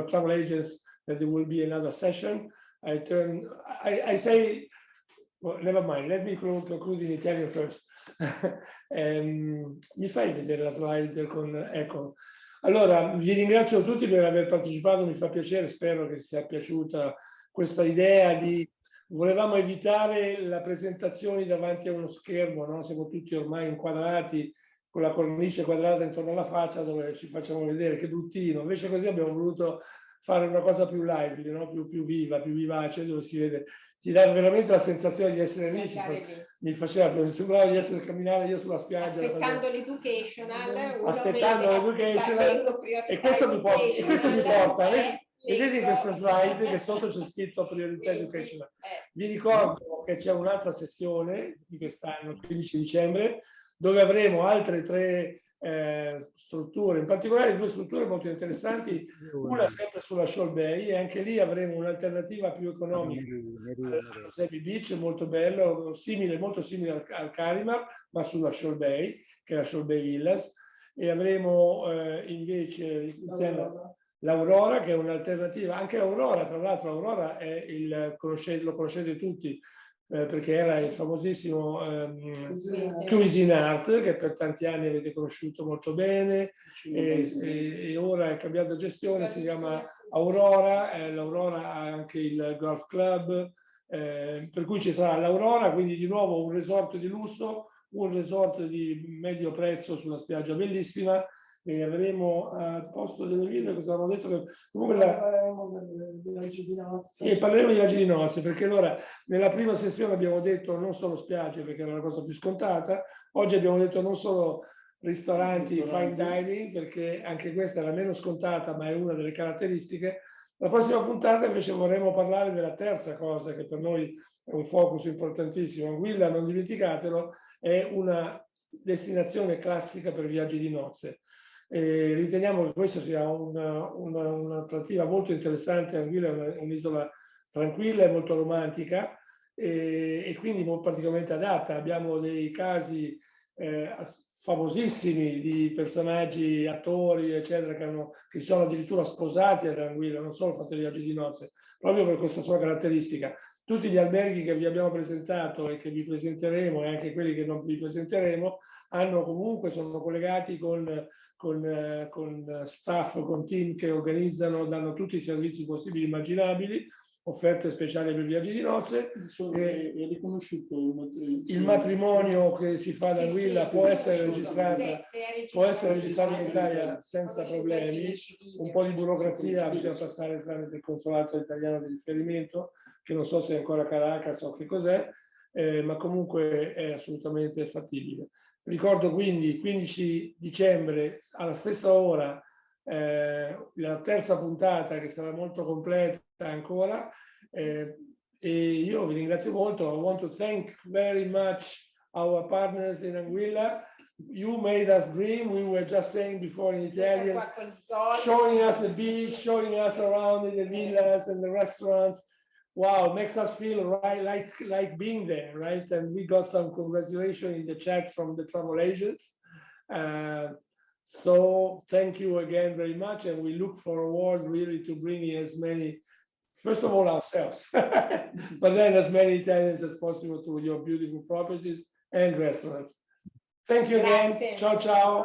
S1: travel agents that there will be another session. I say, well, never mind, let me conclude in Italian first. Mi fai vedere la slide ecco. Allora, vi ringrazio tutti per aver partecipato, mi fa piacere, spero che sia piaciuta questa idea di... Volevamo evitare la presentazione davanti a uno schermo, no? Siamo tutti ormai inquadrati con la cornice quadrata intorno alla faccia dove ci facciamo vedere, che bruttino. Invece così abbiamo voluto fare una cosa più lively, no? più viva, più vivace, dove si vede, ti dà veramente la sensazione di essere lì. mi faceva, mi sembrava di essere camminare io sulla spiaggia.
S2: Aspettando l'educational.
S1: Aspettando l'educational. E questo mi porta vedete in questa slide che sotto c'è scritto priorità educational. Vi ricordo che c'è un'altra sessione di quest'anno, il 15 dicembre, dove avremo altre 3 strutture, in particolare 2 strutture molto interessanti, una sempre sulla Shoal Bay, e anche lì avremo un'alternativa più economica allo Zemi Beach, molto bello, molto simile al Carimar, ma sulla Shoal Bay, che è la Shoal Bay Villas, e avremo invece l'Aurora, che è un'alternativa, anche l'Aurora, tra l'altro l'Aurora è lo conoscete tutti, perché era il famosissimo Cucinary, che per tanti anni avete conosciuto molto bene, e ora è cambiata gestione, si chiama Aurora, l'Aurora ha anche il Golf Club, per cui ci sarà l'Aurora, quindi di nuovo un resort di lusso, un resort di medio prezzo sulla spiaggia bellissima, e avremo al posto delle ville, cosa avevamo detto, che comunque parleremo di viaggi di nozze. E parleremo di viaggi di nozze, perché allora nella prima sessione abbiamo detto non solo spiagge, perché era la cosa più scontata, oggi abbiamo detto non solo ristoranti, fine dining, perché anche questa è la meno scontata, ma è una delle caratteristiche. La prossima puntata invece vorremmo parlare della terza cosa, che per noi è un focus importantissimo. Anguilla, non dimenticatelo, è una destinazione classica per viaggi di nozze. Riteniamo che questa sia un'attrattiva molto interessante. Anguilla è un'isola tranquilla e molto romantica, e quindi particolarmente adatta. Abbiamo dei casi famosissimi di personaggi, attori, eccetera, che si sono addirittura sposati ad Anguilla, non solo fatto viaggi di nozze, proprio per questa sua caratteristica. Tutti gli alberghi che vi abbiamo presentato e che vi presenteremo, e anche quelli che non vi presenteremo, sono collegati con staff, con team che organizzano, danno tutti i servizi possibili e immaginabili, offerte speciali per viaggi di nozze.
S6: È riconosciuto
S1: il matrimonio che si fa ad Anguilla può essere registrato in Italia senza problemi. Un po' di burocrazia bisogna passare tramite il consolato italiano di riferimento, che non so se è ancora Caracas o che cos'è, ma comunque è assolutamente fattibile. Ricordo quindi 15 dicembre alla stessa ora la terza puntata, che sarà molto completa ancora, e io vi ringrazio molto. I want to thank very much our partners in Anguilla. You made us dream. We were just saying before in Italian, showing us the beach, showing us around in the villas and the restaurants. Wow, makes us feel right, like being there, right? And we got some congratulations in the chat from the travel agents. So thank you again very much, and we look forward really to bringing as many, first of all ourselves, but then as many Italians as possible to your beautiful properties and restaurants. Thank you again. Ciao, ciao.